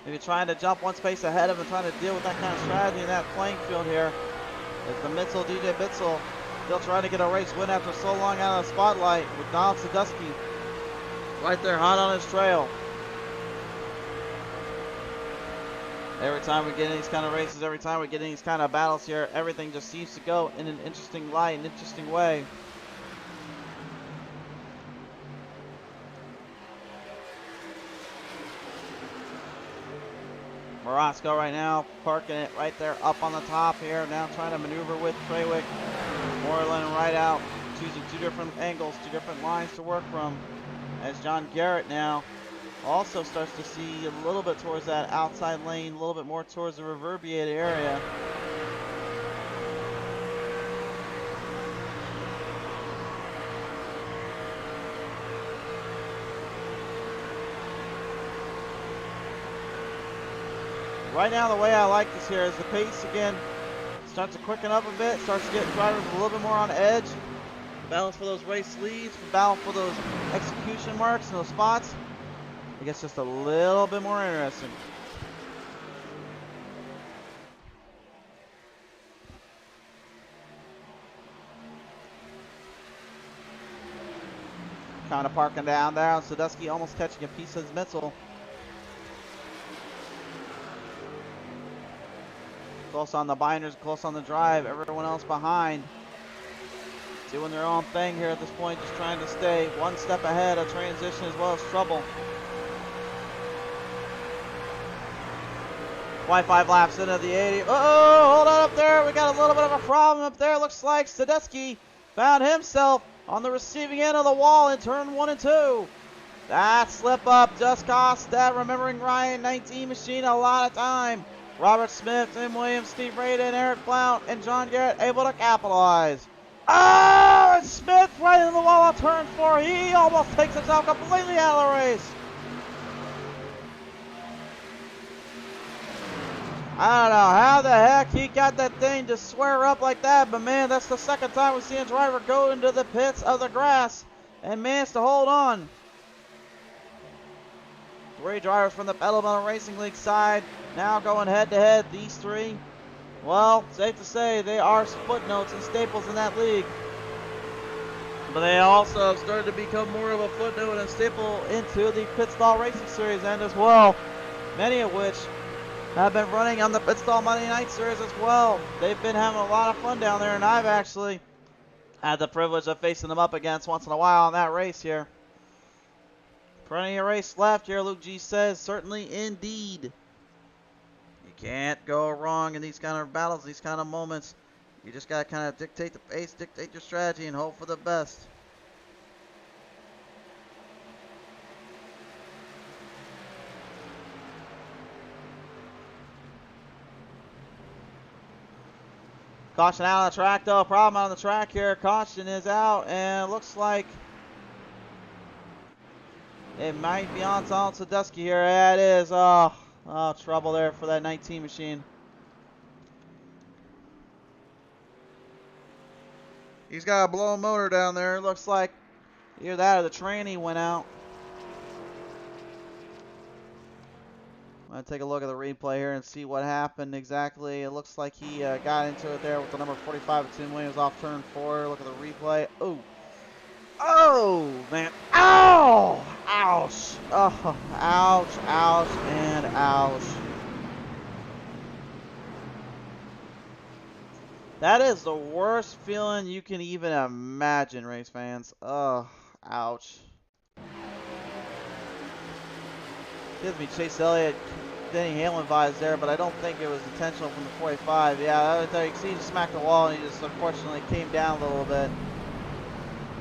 Maybe trying to jump one space ahead of him, trying to deal with that kind of strategy in that playing field here. It's the Mitzel, DJ Bitzel, still trying to get a race win after so long out of the spotlight with Donald Sadusky right there hot on his trail. Every time we get in these kind of races, every time we get in these kind of battles here, everything just seems to go in an interesting light, an interesting way. Morosco right now parking it right there up on the top here. Now trying to maneuver with Treywick. Moreland right out, choosing two different angles, two different lines to work from. As John Garrett now also starts to see a little bit towards that outside lane, a little bit more towards the reverberated area. Right now, the way I like this here is the pace again starts to quicken up a bit, starts to get drivers a little bit more on edge. battles for those race leads, battle for those execution marks and those spots, it gets just a little bit more interesting. Kind of parking down there, and Sadusky almost catching a piece of his missile. Close on the binders, close on the drive. Everyone else behind, doing their own thing here at this point, just trying to stay one step ahead of transition as well as trouble. 25 laps into the 80. Oh, hold on up there. We got a little bit of a problem up there. Looks like Sadusky found himself on the receiving end of the wall in turn 1 and 2. That slip up just cost that remembering Ryan 19 machine a lot of time. Robert Smith, Tim Williams, Steve Braden, Eric Blount, and John Garrett able to capitalize. Oh, and Smith right in the wall on turn 4. He almost takes himself completely out of the race. I don't know how the heck he got that thing to square up like that, but man, that's the second time we've seen a driver go into the pits of the grass and manage to hold on. 3 drivers from the Petaluma Racing League side now going head to head. These 3, well, safe to say they are footnotes and staples in that league. But they also have started to become more of a footnote and a staple into the Pit Stall Racing Series end as well. Many of which have been running on the Pit Stall Monday Night Series as well. They've been having a lot of fun down there, and I've actually had the privilege of facing them up against once in a while in that race here. Plenty of race left here, Luke G says. Certainly indeed. You can't go wrong in these kind of battles, these kind of moments. You just got to kind of dictate the pace, dictate your strategy, and hope for the best. Caution out on the track, though. Problem on the track here. Caution is out, and it looks like it might be on Tom Sadusky here. Yeah, it is. Oh, trouble there for that 19 machine. He's got a blown motor down there. It looks like either that or the tranny went out. I'm going to take a look at the replay here and see what happened exactly. It looks like he got into it there with the number 45 of Tim Williams off turn 4. Look at the replay. Oh. Oh, man. Ow! Ouch. Oh, ouch, ouch, and ouch. That is the worst feeling you can even imagine, race fans. Oh, ouch. Gives me Chase Elliott, Denny Hamlin vibes there, but I don't think it was intentional from the 45. Yeah, you see, he just smacked the wall, and he just unfortunately came down a little bit.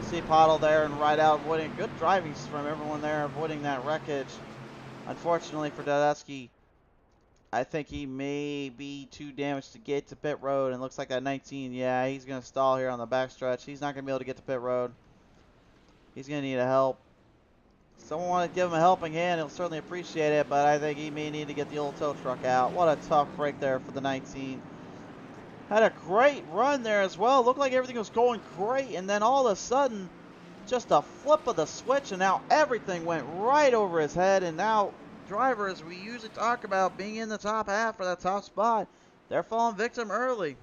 See Pottle there and right out, avoiding good driving from everyone there, avoiding that wreckage. Unfortunately for Sadusky, I think he may be too damaged to get to pit road, and looks like that 19, yeah, he's going to stall here on the backstretch. He's not going to be able to get to pit road. He's going to need a help. Someone want to give him a helping hand, he'll certainly appreciate it, but I think he may need to get the old tow truck out. What a tough break there for the 19. Had a great run there as well. Looked like everything was going great, and then all of a sudden, just a flip of the switch, and now everything went right over his head, and now drivers we usually talk about being in the top half for that top spot, they're falling victim early.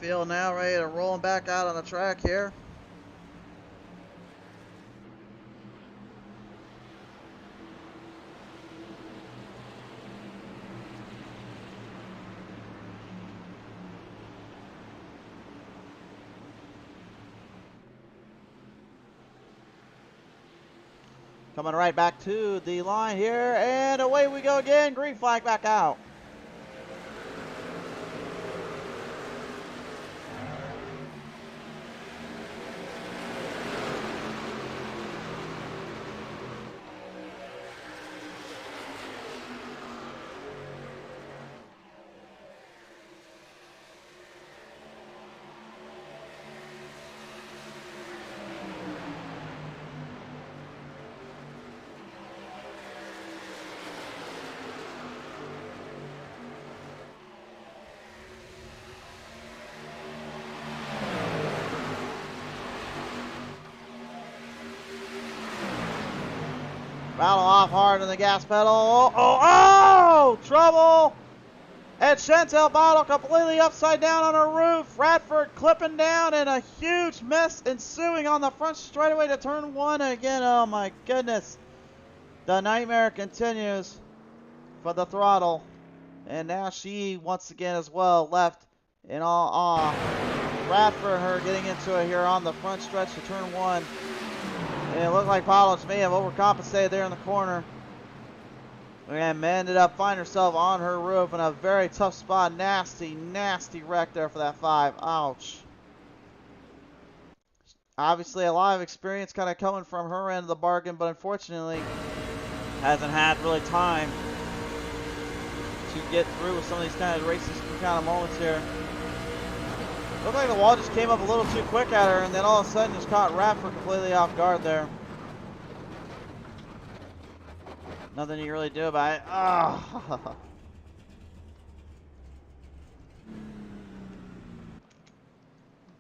field now, ready to roll him back out on the track here. Coming right back to the line here, and away we go again. Green flag back out. Rattle off hard on the gas pedal. Oh, trouble! And Chantel Bottle completely upside down on her roof. Radford clipping down and a huge mess ensuing on the front straightaway to turn one again. Oh my goodness. The nightmare continues for the throttle. And now she once again as well left in all awe. Radford and her getting into it here on the front stretch to turn one. And it looked like Palos may have overcompensated there in the corner. And ended up finding herself on her roof in a very tough spot. Nasty, nasty wreck there for that 5. Ouch. Obviously a lot of experience kind of coming from her end of the bargain, but unfortunately hasn't had really time to get through with some of these kind of races kind of moments here. Looked like the wall just came up a little too quick at her, and then all of a sudden just caught Radford completely off guard there. Nothing you can really do about it. Oh.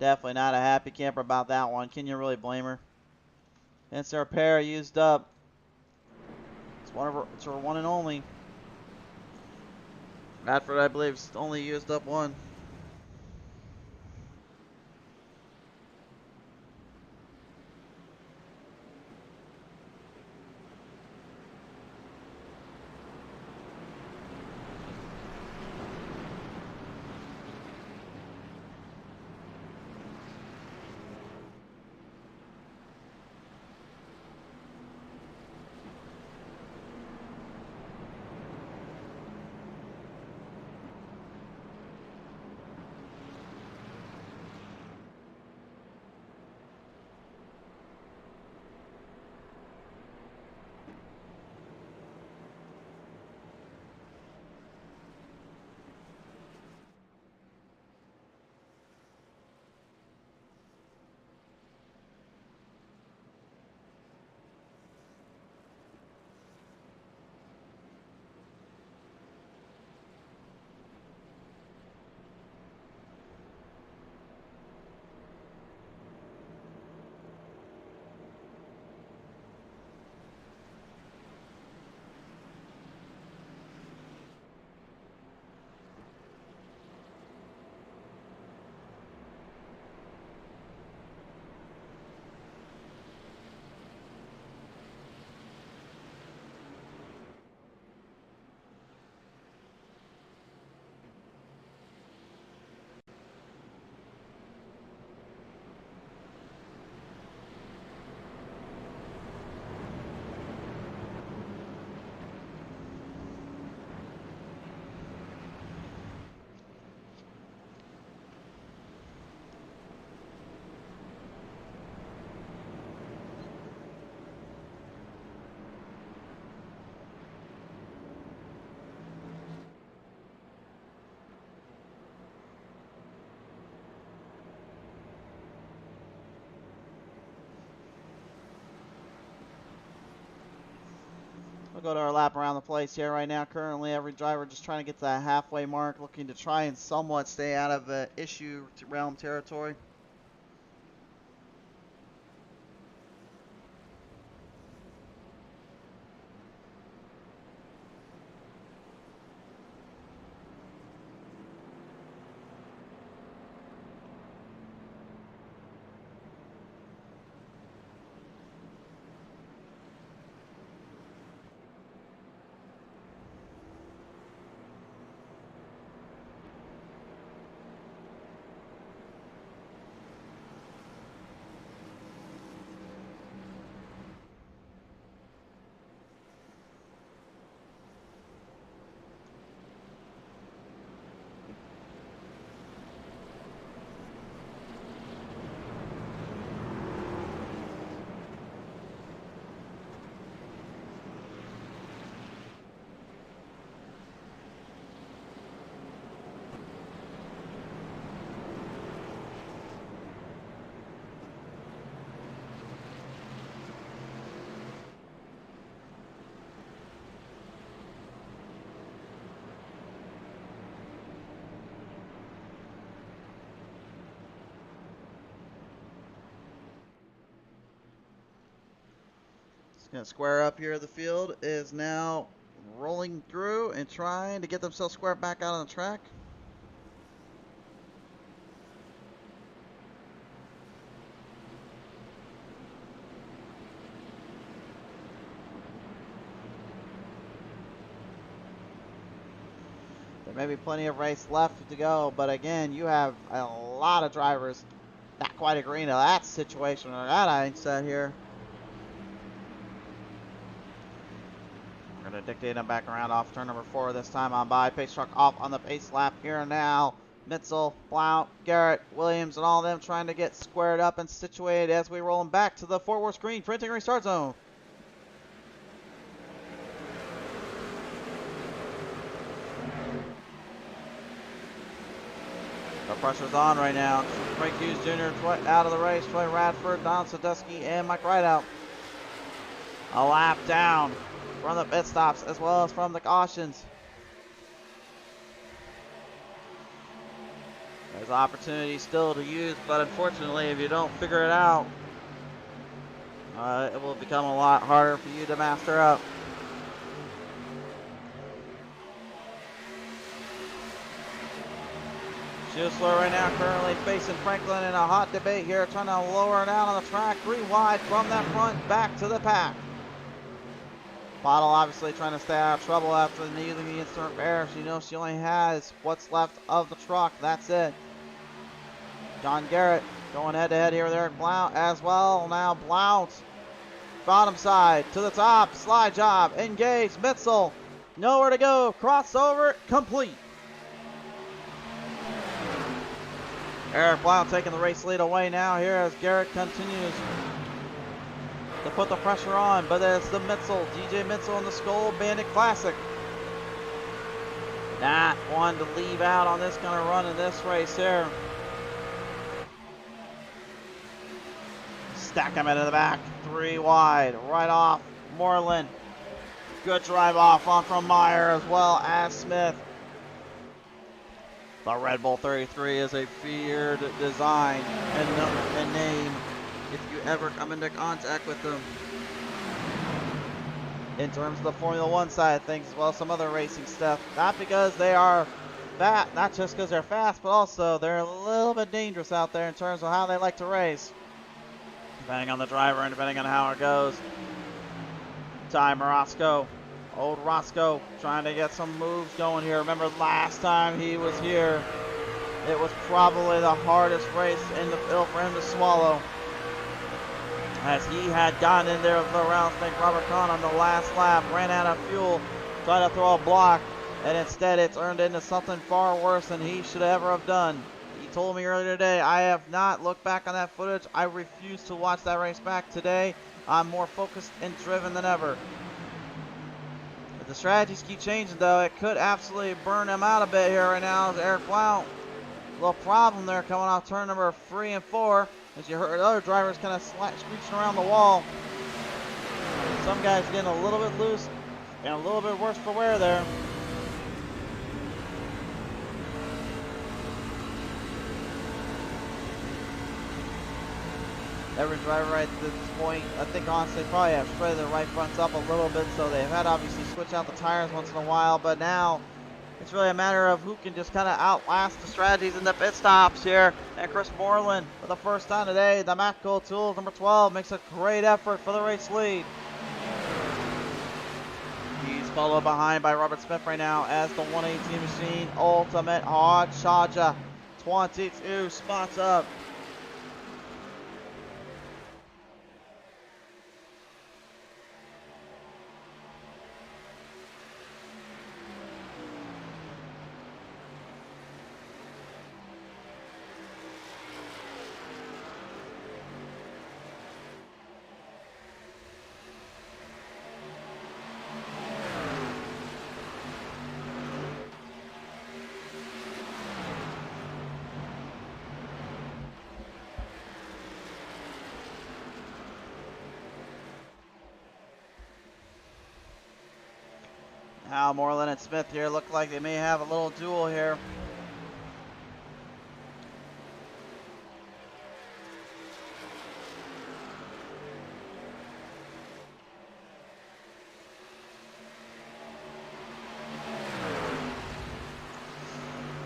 Definitely not a happy camper about that one. Can you really blame her? It's her pair used up. It's her one and only. Radford, I believe, only used up one. We'll go to our lap around the place here right now. Currently, every driver just trying to get to that halfway mark, looking to try and somewhat stay out of issue realm territory. Gonna square up here. The field is now rolling through and trying to get themselves squared back out on the track. There may be plenty of race left to go, but again, you have a lot of drivers not quite agreeing to that situation or that mindset here. We're going to dictate them back around off turn number 4 this time on by. Pace truck off on the pace lap here now. Mitzel, Blount, Garrett, Williams, and all of them trying to get squared up and situated as we roll them back to the forward screen printing restart zone. The pressure's on right now. Frank Hughes Jr. out of the race. Troy Radford, Don Sadusky, and Mike Rideout. A lap down from the pit stops as well as from the cautions. There's opportunity still to use, but unfortunately, if you don't figure it out, it will become a lot harder for you to master up. Schuessler right now currently facing Franklin in a hot debate here, trying to lower it down on the track, 3 wide from that front back to the pack. Bottle obviously trying to stay out of trouble after using the instant repair. She knows she only has what's left of the truck. That's it. John Garrett going head to head here with Eric Blount as well. Now Blount, bottom side to the top, slide job, engage, Mitzel, nowhere to go, crossover, complete. Eric Blount taking the race lead away now here as Garrett continues to put the pressure on, but it's the Mitzel, DJ Mitzel in the Skull Bandit Classic. Not one to leave out on this kind of run in this race here. Stack him into the back, 3 wide, right off Moreland. Good drive off on from Meyer as well as Smith. The Red Bull 33 is a feared design and name if you ever come into contact with them. In terms of the Formula 1 side of things, as well as some other racing stuff. Not because they are fast, not just because they're fast, but also they're a little bit dangerous out there in terms of how they like to race. Depending on the driver and depending on how it goes. Ty Morosco. Old Roscoe trying to get some moves going here. Remember last time he was here, it was probably the hardest race in the field for him to swallow, as he had gotten in there with the rattlesnake Robert Kahn on the last lap, ran out of fuel, tried to throw a block, and instead it's earned into something far worse than he should ever have done. He told me earlier today, I have not looked back on that footage. I refuse to watch that race back today. I'm more focused and driven than ever. The strategies keep changing, though. It could absolutely burn him out a bit here right now as Eric Blount. A little problem there coming off turn number 3 and 4. As you heard, other drivers kind of screeching around the wall. Some guys getting a little bit loose and a little bit worse for wear there. Every driver right at this point, I think honestly probably have shredded their right fronts up a little bit, so they've had to obviously switch out the tires once in a while, but now it's really a matter of who can just kind of outlast the strategies in the pit stops here. And Chris Moreland, for the first time today, the Matco Tools number 12, makes a great effort for the race lead. He's followed behind by Robert Smith right now as the 118 machine Ultimate Hard Charger, 22 spots up. Now Moreland and Smith here look like they may have a little duel here.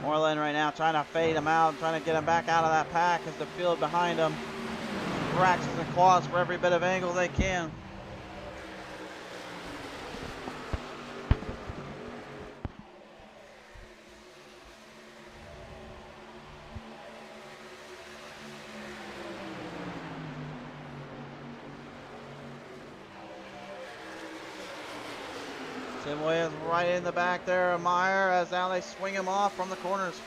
Moreland right now trying to fade him out, trying to get him back out of that pack as the field behind him scratches and claws for every bit of angle they can. Tim Williams right in the back there of Meyer as now they swing him off from the corners.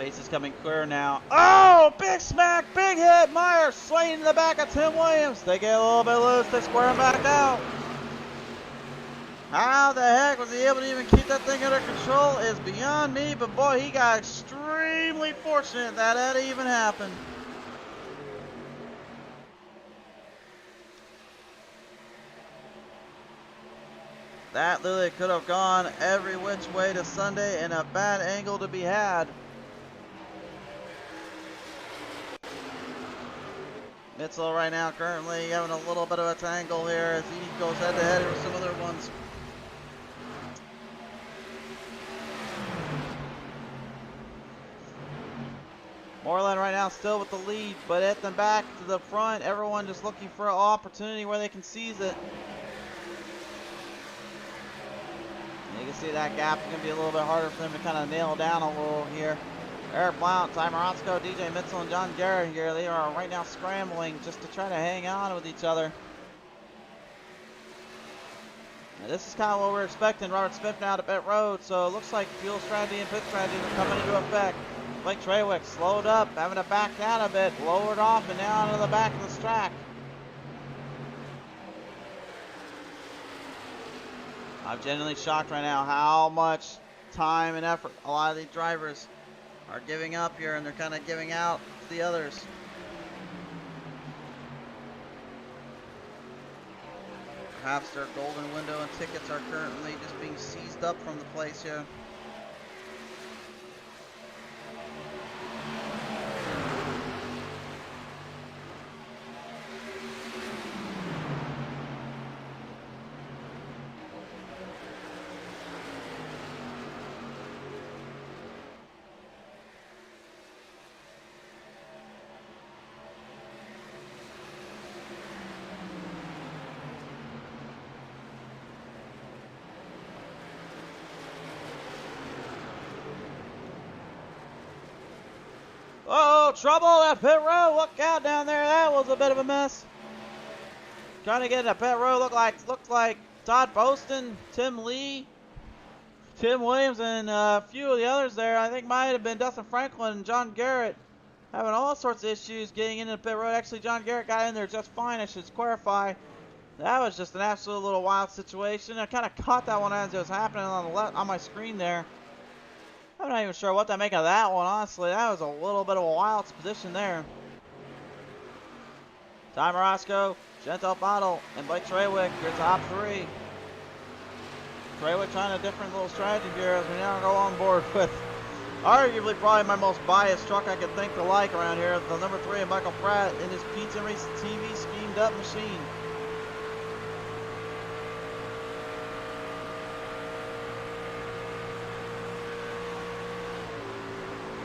Pace is coming clear now. Oh, big smack, big hit. Meyer swinging in the back of Tim Williams. They get a little bit loose. They square him back out. How the heck was he able to even keep that thing under control is beyond me. But boy, he got extremely fortunate that that even happened. That literally could have gone every which way to Sunday and a bad angle to be had. Mitchell right now currently having a little bit of a tangle here as he goes head to head with some other ones. Moreland right now still with the lead, but at the back to the front, everyone just looking for an opportunity where they can seize it. And you can see that gap is going to be a little bit harder for them to kind of nail down a little here. Eric Blount, Ty Morosco, DJ Mitchell, and John Garrett here. They are right now scrambling just to try to hang on with each other. Now, this is kind of what we're expecting. Robert Smith now to pit road, so it looks like fuel strategy and pit strategy are coming into effect. Blake Trawick slowed up, having to back down a bit, lowered off and down to the back of the track. I'm genuinely shocked right now how much time and effort a lot of these drivers are giving up here, and they're kind of giving out to the others. Perhaps their golden window and tickets are currently just being seized up from the place here. Oh, trouble at pit road. Look out down there. That was a bit of a mess. Trying to get in a pit road. Looked like Todd Poston, Tim Lee, Tim Williams, and a few of the others there. I think might have been Dustin Franklin and John Garrett having all sorts of issues getting into the pit road. Actually, John Garrett got in there just fine. I should clarify. That was just an absolute little wild situation. I kind of caught that one as it was happening on the left on my screen there. I'm not even sure what to make of that one, honestly. That was a little bit of a wild position there. Ty Morosco, Gentle Bottle, and Blake Trawick, your top three. Trawick trying a different little strategy here as we now go on board with arguably probably my most biased truck I could think to like around here. The number 3 of Michael Pratt in his Pizza Race TV schemed up machine.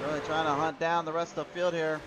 Really trying to hunt down the rest of the field here.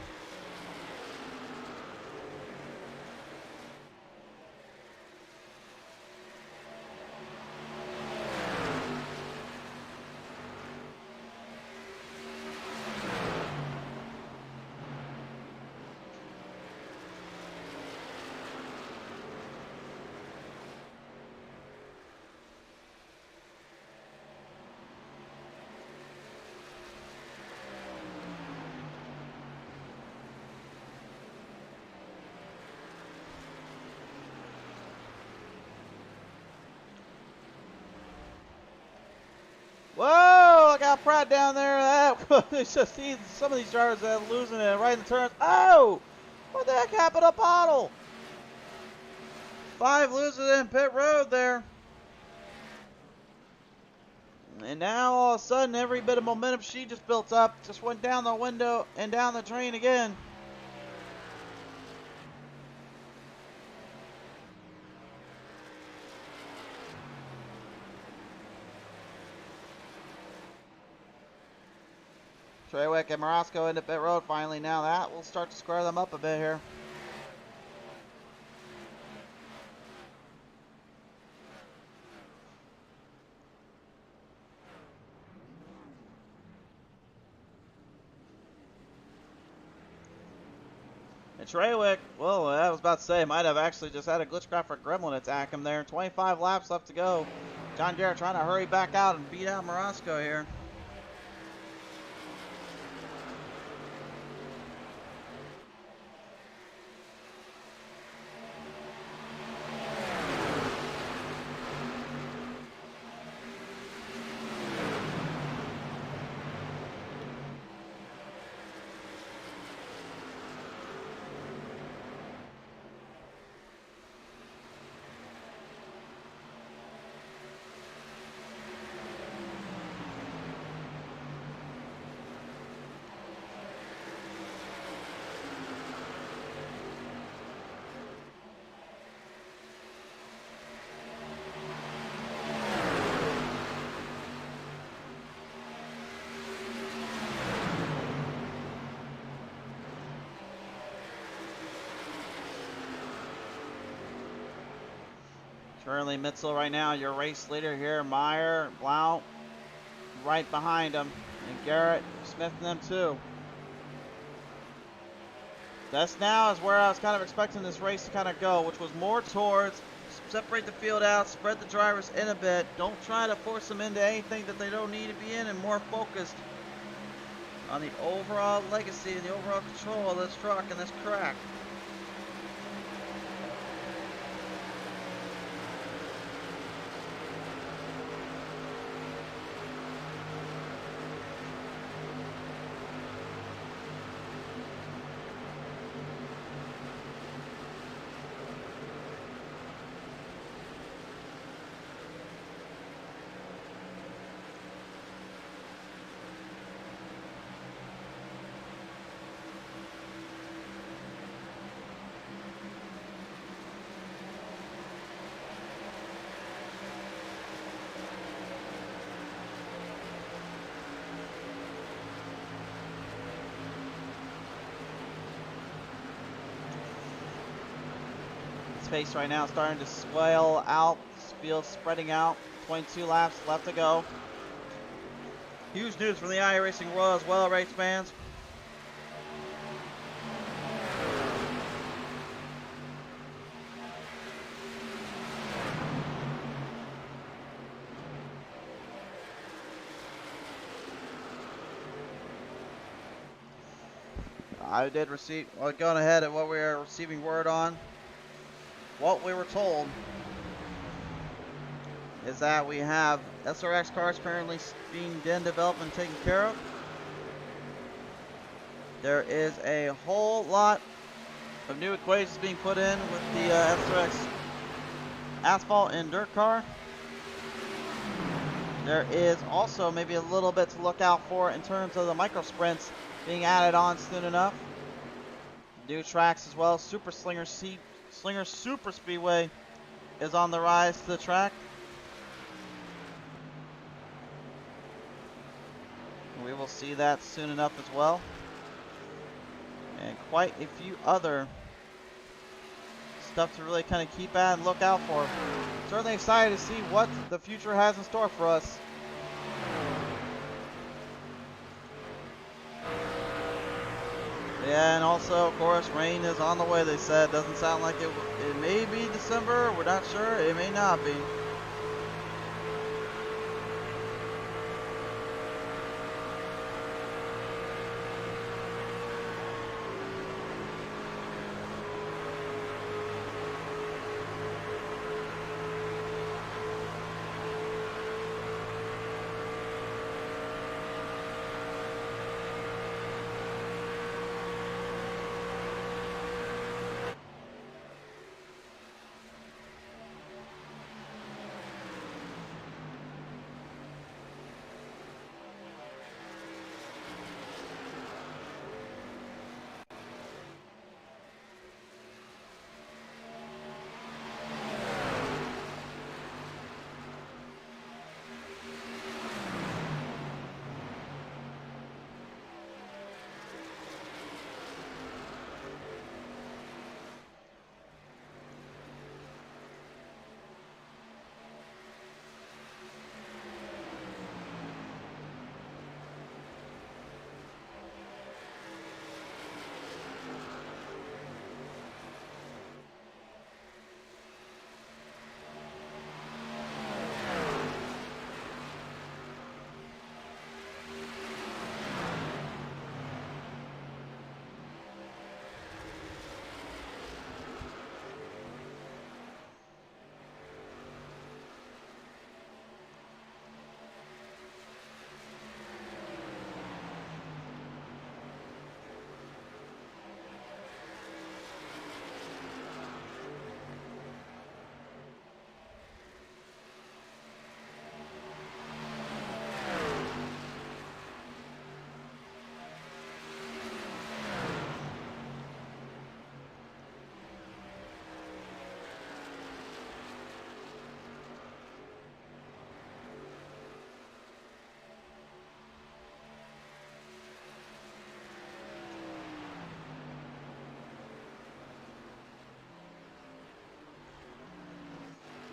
Whoa, I got Pratt down there. that. It's just some of these drivers that are losing it right in the turns. Oh! What the heck happened to Bottle? 5 loses it in pit road there. And now all of a sudden, every bit of momentum she just built up just went down the window and down the drain again. Treywick and Morosco into pit road finally. Now that will start to square them up a bit here. And Treywick, well, I was about to say, might have actually just had a glitchcraft or gremlin attack him there. 25 laps left to go. John Jarrett trying to hurry back out and beat out Morosco here. Currently Mitzel right now, your race leader here. Meyer, Blount, right behind him. And Garrett, Smith and them too. That's now is where I was kind of expecting this race to kind of go, which was more towards separate the field out, spread the drivers in a bit. Don't try to force them into anything that they don't need to be in, and more focused on the overall legacy and the overall control of this truck and this track. Pace right now starting to swell out, field spreading out. 22 laps left to go. Huge news from the iRacing world as well, race fans. I did receive, well, going ahead at what we are receiving word on. What we were told is that we have SRX cars currently being developed and taken care of. There is a whole lot of new equations being put in with the SRX asphalt and dirt car. There is also maybe a little bit to look out for in terms of the micro sprints being added on soon enough. New tracks as well. Super Slinger Super Speedway is on the rise to the track. We will see that soon enough as well. And quite a few other stuff to really kind of keep at and look out for. Certainly excited to see what the future has in store for us. Yeah, and also, of course, rain is on the way, they said. Doesn't sound like it may be December. We're not sure. It may not be.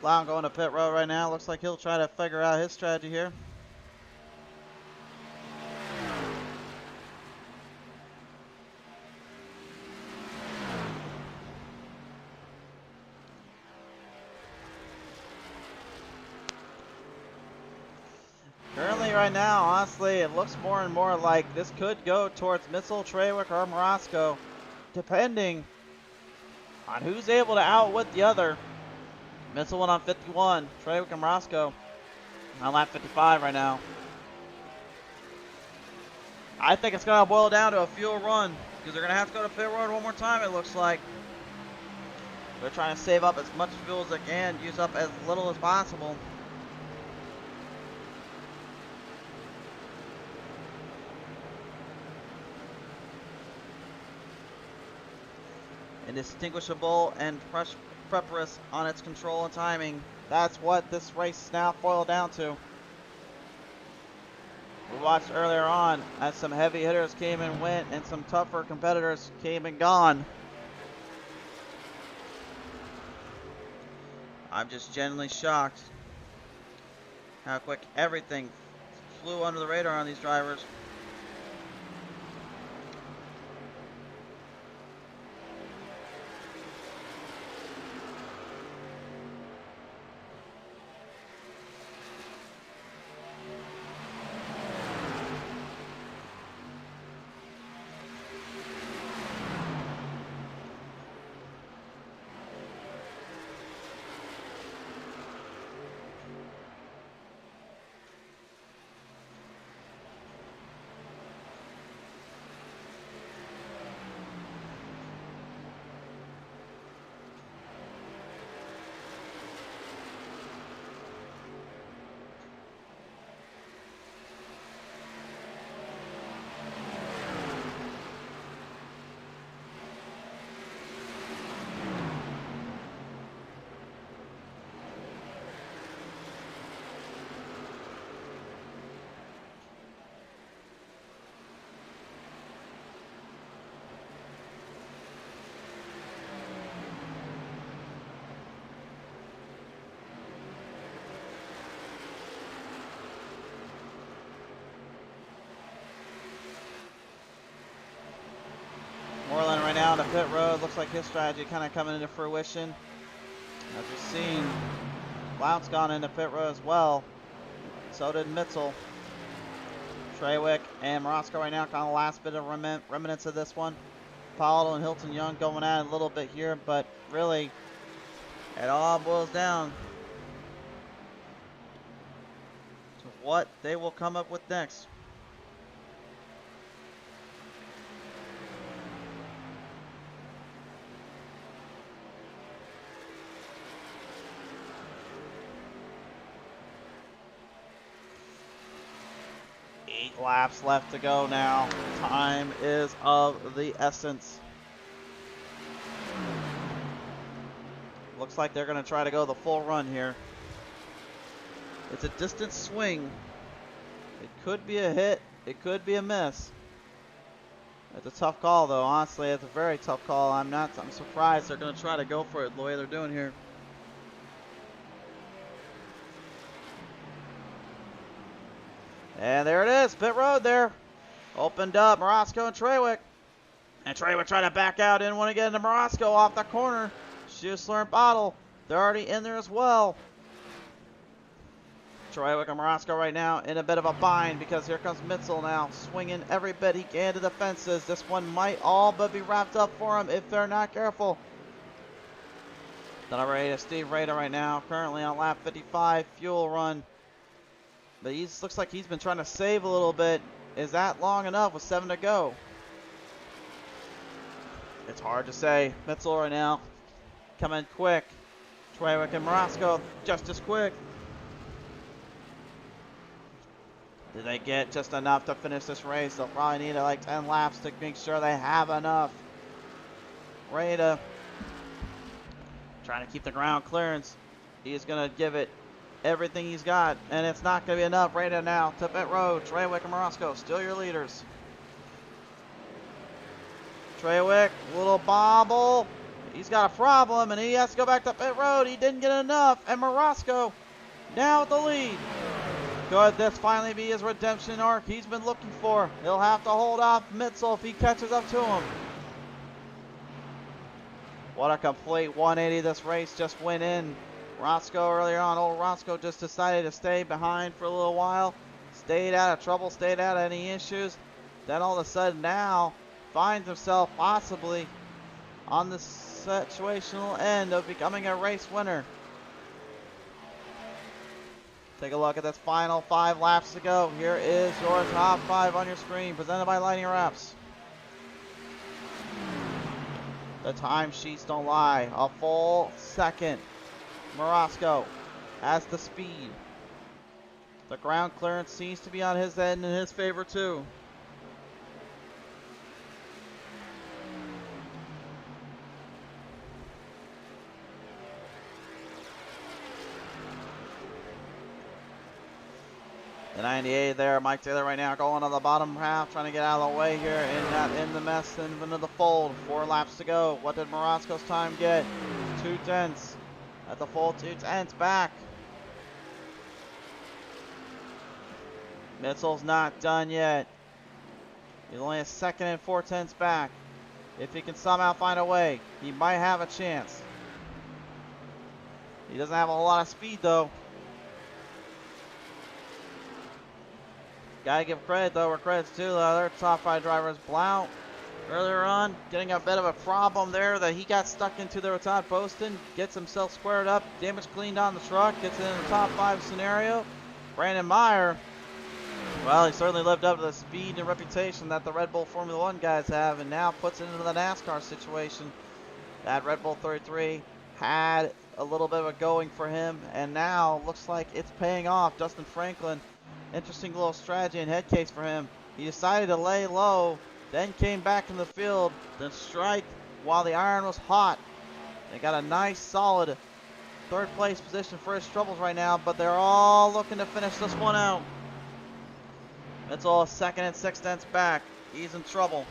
Loud going to pit road right now. Looks like he'll try to figure out his strategy here. Currently right now, honestly, it looks more and more like this could go towards Mitchell, Trawick, or Morosco, depending on who's able to outwit the other. Mitchell went on 51, Trawick and Morosco on lap 55 right now. I think it's going to boil down to a fuel run because they're going to have to go to pit road one more time, it looks like. They're trying to save up as much fuel as they can, use up as little as possible. Indistinguishable and preposterous on its control and timing. That's what this race is now boiled down to. We watched earlier on as some heavy hitters came and went and some tougher competitors came and gone. I'm just genuinely shocked how quick everything flew under the radar on these drivers. Moreland right now on the pit road. Looks like his strategy kind of coming into fruition. As we've seen, Blount's gone into pit road as well. So did Mitchell. Trawick and Morosco right now, kind of the last bit of remnants of this one. Powell and Hilton Young going at it a little bit here, but really, it all boils down to what they will come up with next. Laps left to go now. Time is of the essence. Looks like they're going to try to go the full run here. It's a distance swing. It could be a hit. It could be a miss. It's a tough call, though. Honestly, it's a very tough call. I'm surprised they're going to try to go for it the way they're doing here. And there it is, pit road there. Opened up, Morosco and Trawick. And Trawick trying to back out, didn't want to get into Morosco off the corner. Schuessler and Bottle, they're already in there as well. Trawick and Morosco right now in a bit of a bind because here comes Mitchell now, swinging every bit he can to the fences. This one might all but be wrapped up for him if they're not careful. The number 8 is Steve Rader right now, currently on lap 55, fuel run. But he looks like he's been trying to save a little bit. Is that long enough with 7 to go? It's hard to say. Mitchell right now coming quick. Trawick and Morosco just as quick. Did they get just enough to finish this race? They'll probably need like 10 laps to make sure they have enough. Rada trying to keep the ground clearance. He is going to give it everything he's got, and it's not going to be enough. Right now to pit road. Trawick and Morosco still your leaders. Trawick, little bobble. He's got a problem, and he has to go back to pit road. He didn't get enough, and Morasco now with the lead. Could this finally be his redemption arc he's been looking for? He'll have to hold off Mitzel if he catches up to him. What a complete 180 this race just went in. Roscoe earlier on, old Roscoe just decided to stay behind for a little while. Stayed out of trouble, stayed out of any issues. Then all of a sudden now finds himself possibly on the situational end of becoming a race winner. Take a look at this final 5 laps to go. Here is your top 5 on your screen, presented by Lightning Wrapz. The timesheets don't lie. A full second. Morasco has the speed. The ground clearance seems to be on his end in his favor too. The 98 there, Mike Taylor right now going on the bottom half, trying to get out of the way here in the mess and into the fold. 4 laps to go. What did Morasco's time get? 2 tenths. At the full 2 tenths back. Mitzel's not done yet. He's only a second and 4 tenths back. If he can somehow find a way, he might have a chance. He doesn't have a whole lot of speed though. Gotta give credit though where credit's due. The other top 5 drivers, Blount, earlier on, getting a bit of a problem there that he got stuck into there with Todd Poston. Gets himself squared up, damage cleaned on the truck, gets in the top 5 scenario. Brandon Meyer, well, he certainly lived up to the speed and reputation that the Red Bull Formula 1 guys have, and now puts it into the NASCAR situation. That Red Bull 33 had a little bit of a going for him, and now looks like it's paying off. Justin Franklin, interesting little strategy and head case for him. He decided to lay low, then came back in the field, then strike while the iron was hot. They got a nice solid 3rd place position for his troubles right now, but they're all looking to finish this one out. It's all 2nd and 6 tenths back. He's in trouble.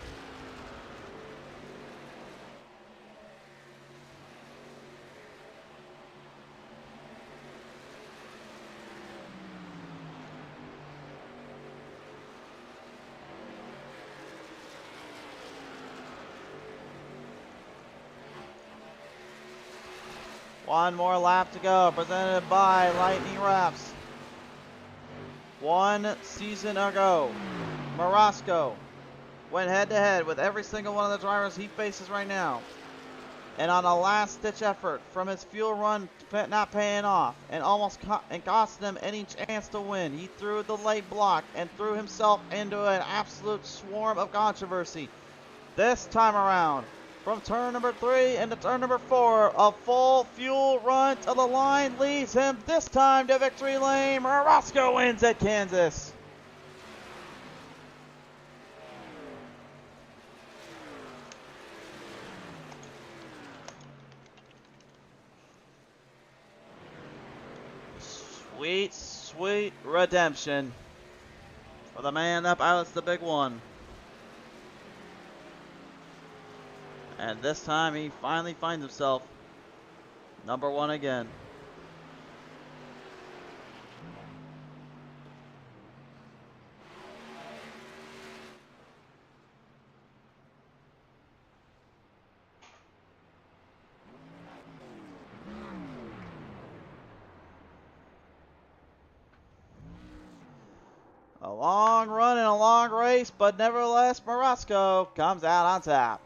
One more lap to go, presented by Lightning Wrapz. 1 season ago, Morasco went head-to-head with every single one of the drivers he faces right now. And on a last-ditch effort from his fuel run not paying off and almost costing him any chance to win, he threw the late block and threw himself into an absolute swarm of controversy. This time around, from turn number 3 into turn number 4, a full fuel run to the line leads him this time to victory lane. Morasco wins at Kansas. Sweet, sweet redemption for the man that pilots the big one. And this time he finally finds himself number 1 again. A long run and a long race, but nevertheless Morasco comes out on top.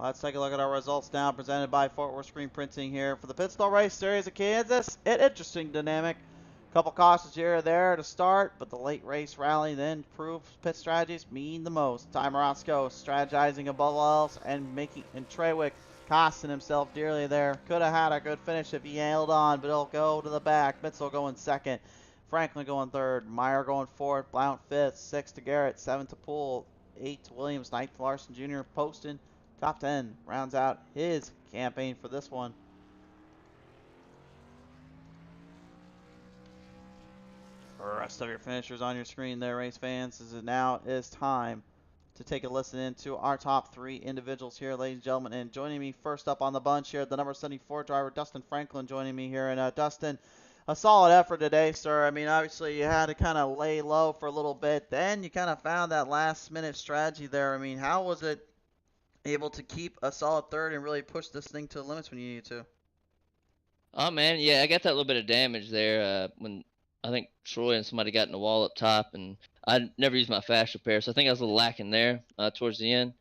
Let's take a look at our results now, presented by Fort Worth Screen Printing here for the Pit Stall Race Series of Kansas. An interesting dynamic. Couple cautions here or there to start, but the late race rally then proved pit strategies mean the most. Ty Morasco strategizing above all else and Treywick costing himself dearly there. Could have had a good finish if he held on, but he'll go to the back. Mitzel going second. Franklin going third. Meyer going fourth. Blount fifth. Sixth to Garrett. Seventh to Poole. Eighth to Williams. Ninth to Larson Jr. Poston. Top 10 rounds out his campaign for this one. The rest of your finishers on your screen there, race fans. As it now is time to take a listen into our top 3 individuals here, ladies and gentlemen. And joining me first up on the bunch here, the number 74 driver, Dustin Franklin, joining me here. And Dustin, a solid effort today, sir. I mean, obviously you had to kind of lay low for a little bit. Then you kind of found that last-minute strategy there. I mean, how was it able to keep a solid third and really push this thing to the limits when you needed to? Oh, man, yeah, I got that little bit of damage there when I think Troy and somebody got in the wall up top, and I never used my fast repair, so I think I was a little lacking there towards the end.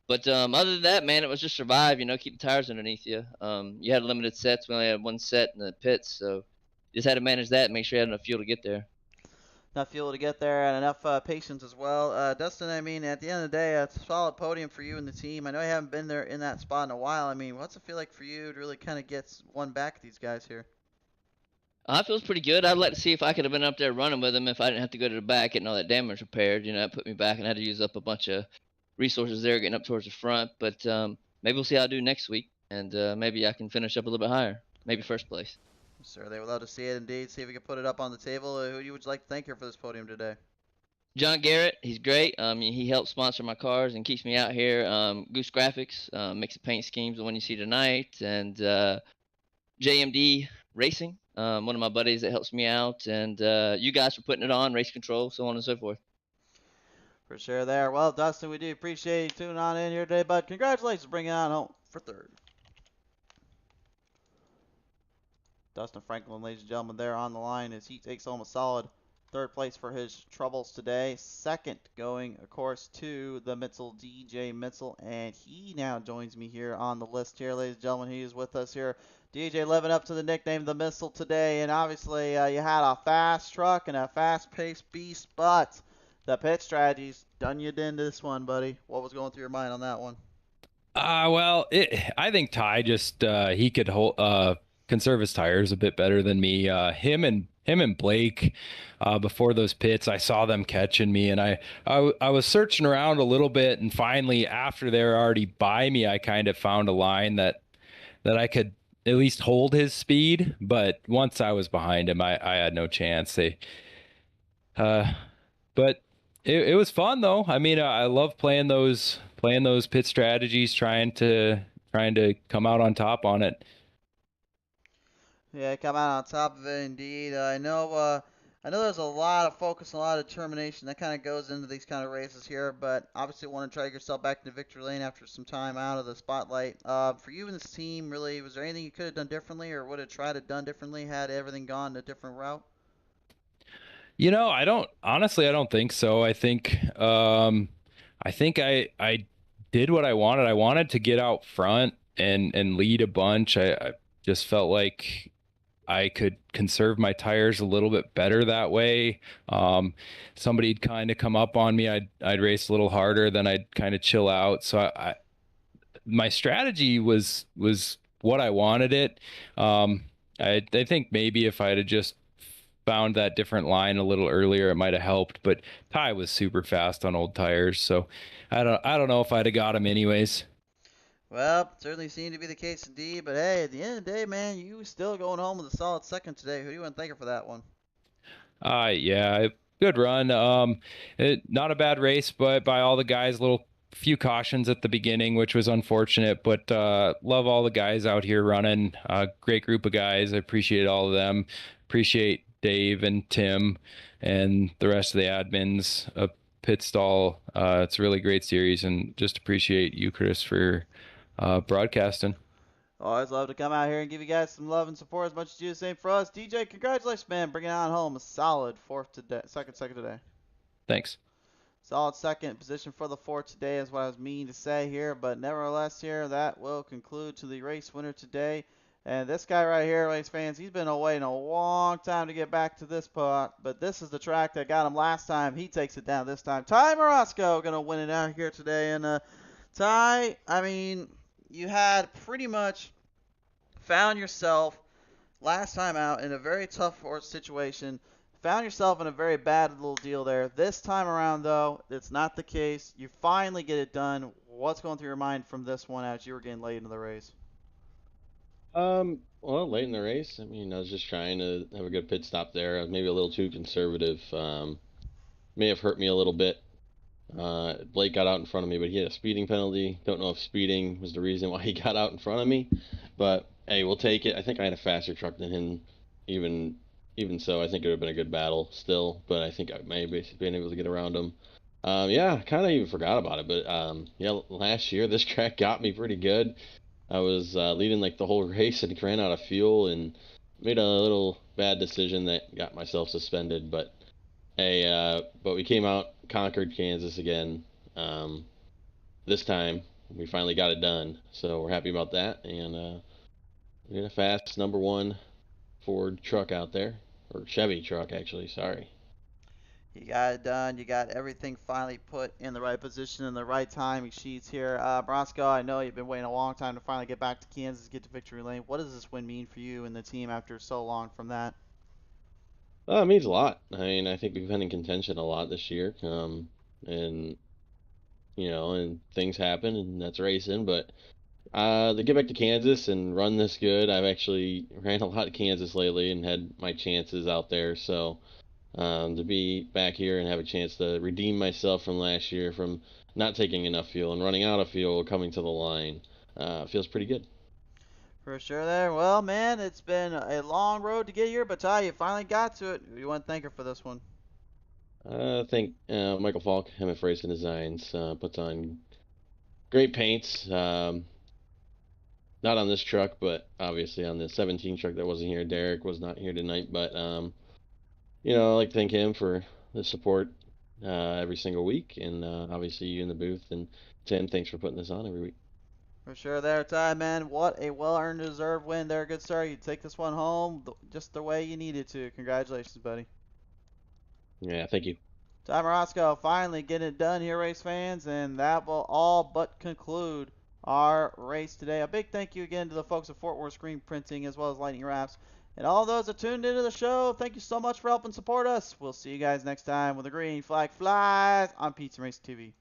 But other than that, man, it was just survive, keep the tires underneath you. You had limited sets. We only had 1 set in the pits, so you just had to manage that and make sure you had enough fuel to get there. Enough fuel to get there and enough patience as well. Dustin, I mean, at the end of the day, it's a solid podium for you and the team. I know you haven't been there in that spot in a while. I mean, what's it feel like for you to really kind of get one back at these guys here? It feels pretty good. I'd like to see if I could have been up there running with them if I didn't have to go to the back getting all that damage repaired. That put me back and I had to use up a bunch of resources there getting up towards the front. But maybe we'll see how I do next week, and maybe I can finish up a little bit higher, maybe first place. Sir, they would love to see it indeed. See if we can put it up on the table. Who would you like to thank here for this podium today? John Garrett, he's great. He helps sponsor my cars and keeps me out here. Goose Graphics makes the paint schemes, the one you see tonight, and JMD Racing, one of my buddies that helps me out, and you guys for putting it on, race control, so on and so forth. For sure there. Well, Dustin, we do appreciate you tuning on in here today, bud. Congratulations for bringing it on home for third. Dustin Franklin, ladies and gentlemen, there on the line as he takes home a solid third place for his troubles today. Second going, of course, to the Mitzel, DJ Mitzel, and he now joins me here on the list here, ladies and gentlemen. He is with us here. DJ living up to the nickname the Missile today, and obviously you had a fast truck and a fast-paced beast, but the pit strategies done you in this one, buddy. What was going through your mind on that one? I think Ty just he could conserve his tires a bit better than me. Him and Blake before those pits, I saw them catching me, and I was searching around a little bit, and finally after they're already by me, I kind of found a line that I could at least hold his speed. But once I was behind him, I had no chance. But it was fun though. I mean, I love playing those pit strategies, trying to come out on top on it. Yeah, come out on top of it indeed. I know there's a lot of focus and a lot of determination that kind of goes into these kind of races here, but obviously want to try to get yourself back into victory lane after some time out of the spotlight. For you and this team, really, was there anything you could have done differently or would have tried to done differently had everything gone a different route? I don't think so. I think I did what I wanted. I wanted to get out front and lead a bunch. I just felt like I could conserve my tires a little bit better that way. Somebody'd kind of come up on me. I'd race a little harder, then I'd kind of chill out. So my strategy was what I wanted it. I think maybe if I'd have just found that different line a little earlier, it might have helped. But Ty was super fast on old tires, so I don't know if I'd have got him anyways. Well, certainly seemed to be the case indeed. But hey, at the end of the day, man, you still going home with a solid second today. Who do you want to thank for that one? Yeah, good run. Not a bad race, but by all the guys, few cautions at the beginning, which was unfortunate. But love all the guys out here running. Great group of guys. I appreciate all of them. Appreciate Dave and Tim and the rest of the admins. Pit Stall. It's a really great series, and just appreciate you, Chris, for broadcasting. Always love to come out here and give you guys some love and support as much as you do the same for us. DJ, congratulations, man, bringing it on home. A solid second today. Thanks. Solid second position for the fourth today is what I was meaning to say here, but nevertheless here, that will conclude to the race winner today. And this guy right here, race fans, he's been waiting a long time to get back to this spot, but this is the track that got him last time. He takes it down this time. Ty Marasco going to win it out here today. And Ty, I mean, you had pretty much found yourself last time out in a very tough situation. Found yourself in a very bad little deal there. This time around, though, it's not the case. You finally get it done. What's going through your mind from this one as you were getting late into the race? Well, late in the race, I mean, I was just trying to have a good pit stop there. I was maybe a little too conservative. May have hurt me a little bit. Blake got out in front of me, but he had a speeding penalty. Don't know if speeding was the reason why he got out in front of me, but hey, we'll take it. I think I had a faster truck than him. Even so, I think it would have been a good battle still, but I think I may have been able to get around him. Yeah, kind of even forgot about it, but yeah, last year this track got me pretty good. I was leading like the whole race and ran out of fuel and made a little bad decision that got myself suspended. But hey, but we came out, conquered Kansas again. This time we finally got it done, so we're happy about that. And we had a fast #1 Ford truck out there, or Chevy truck actually. Sorry. You got it done. You got everything finally put in the right position in the right timing sheets here. Bronsko, I know you've been waiting a long time to finally get back to Kansas, get to victory lane. What does this win mean for you and the team after so long from that? It means a lot. I mean, I think we've been in contention a lot this year. And you know, and things happen, and that's racing. But to get back to Kansas and run this good, I've actually ran a lot of Kansas lately and had my chances out there. So to be back here and have a chance to redeem myself from last year from not taking enough fuel and running out of fuel coming to the line feels pretty good. For sure there. Well, man, it's been a long road to get here, but you finally got to it. You want to thank her for this one? I think Michael Falk, MF Racing Designs, puts on great paints. Not on this truck, but obviously on the 17 truck that wasn't here. Derek was not here tonight, but you know, I'd like to thank him for the support every single week, and obviously you in the booth. And Tim, thanks for putting this on every week. For sure there, Ty, man. What a well-earned, deserved win there. Good start. You take this one home just the way you needed to. Congratulations, buddy. Yeah, thank you. Ty Morosco finally getting it done here, race fans, and that will all but conclude our race today. A big thank you again to the folks at Fort Worth Screen Printing as well as Lightning Wrapz. And all those that tuned into the show, thank you so much for helping support us. We'll see you guys next time when the green flag flies on Pizza Race TV.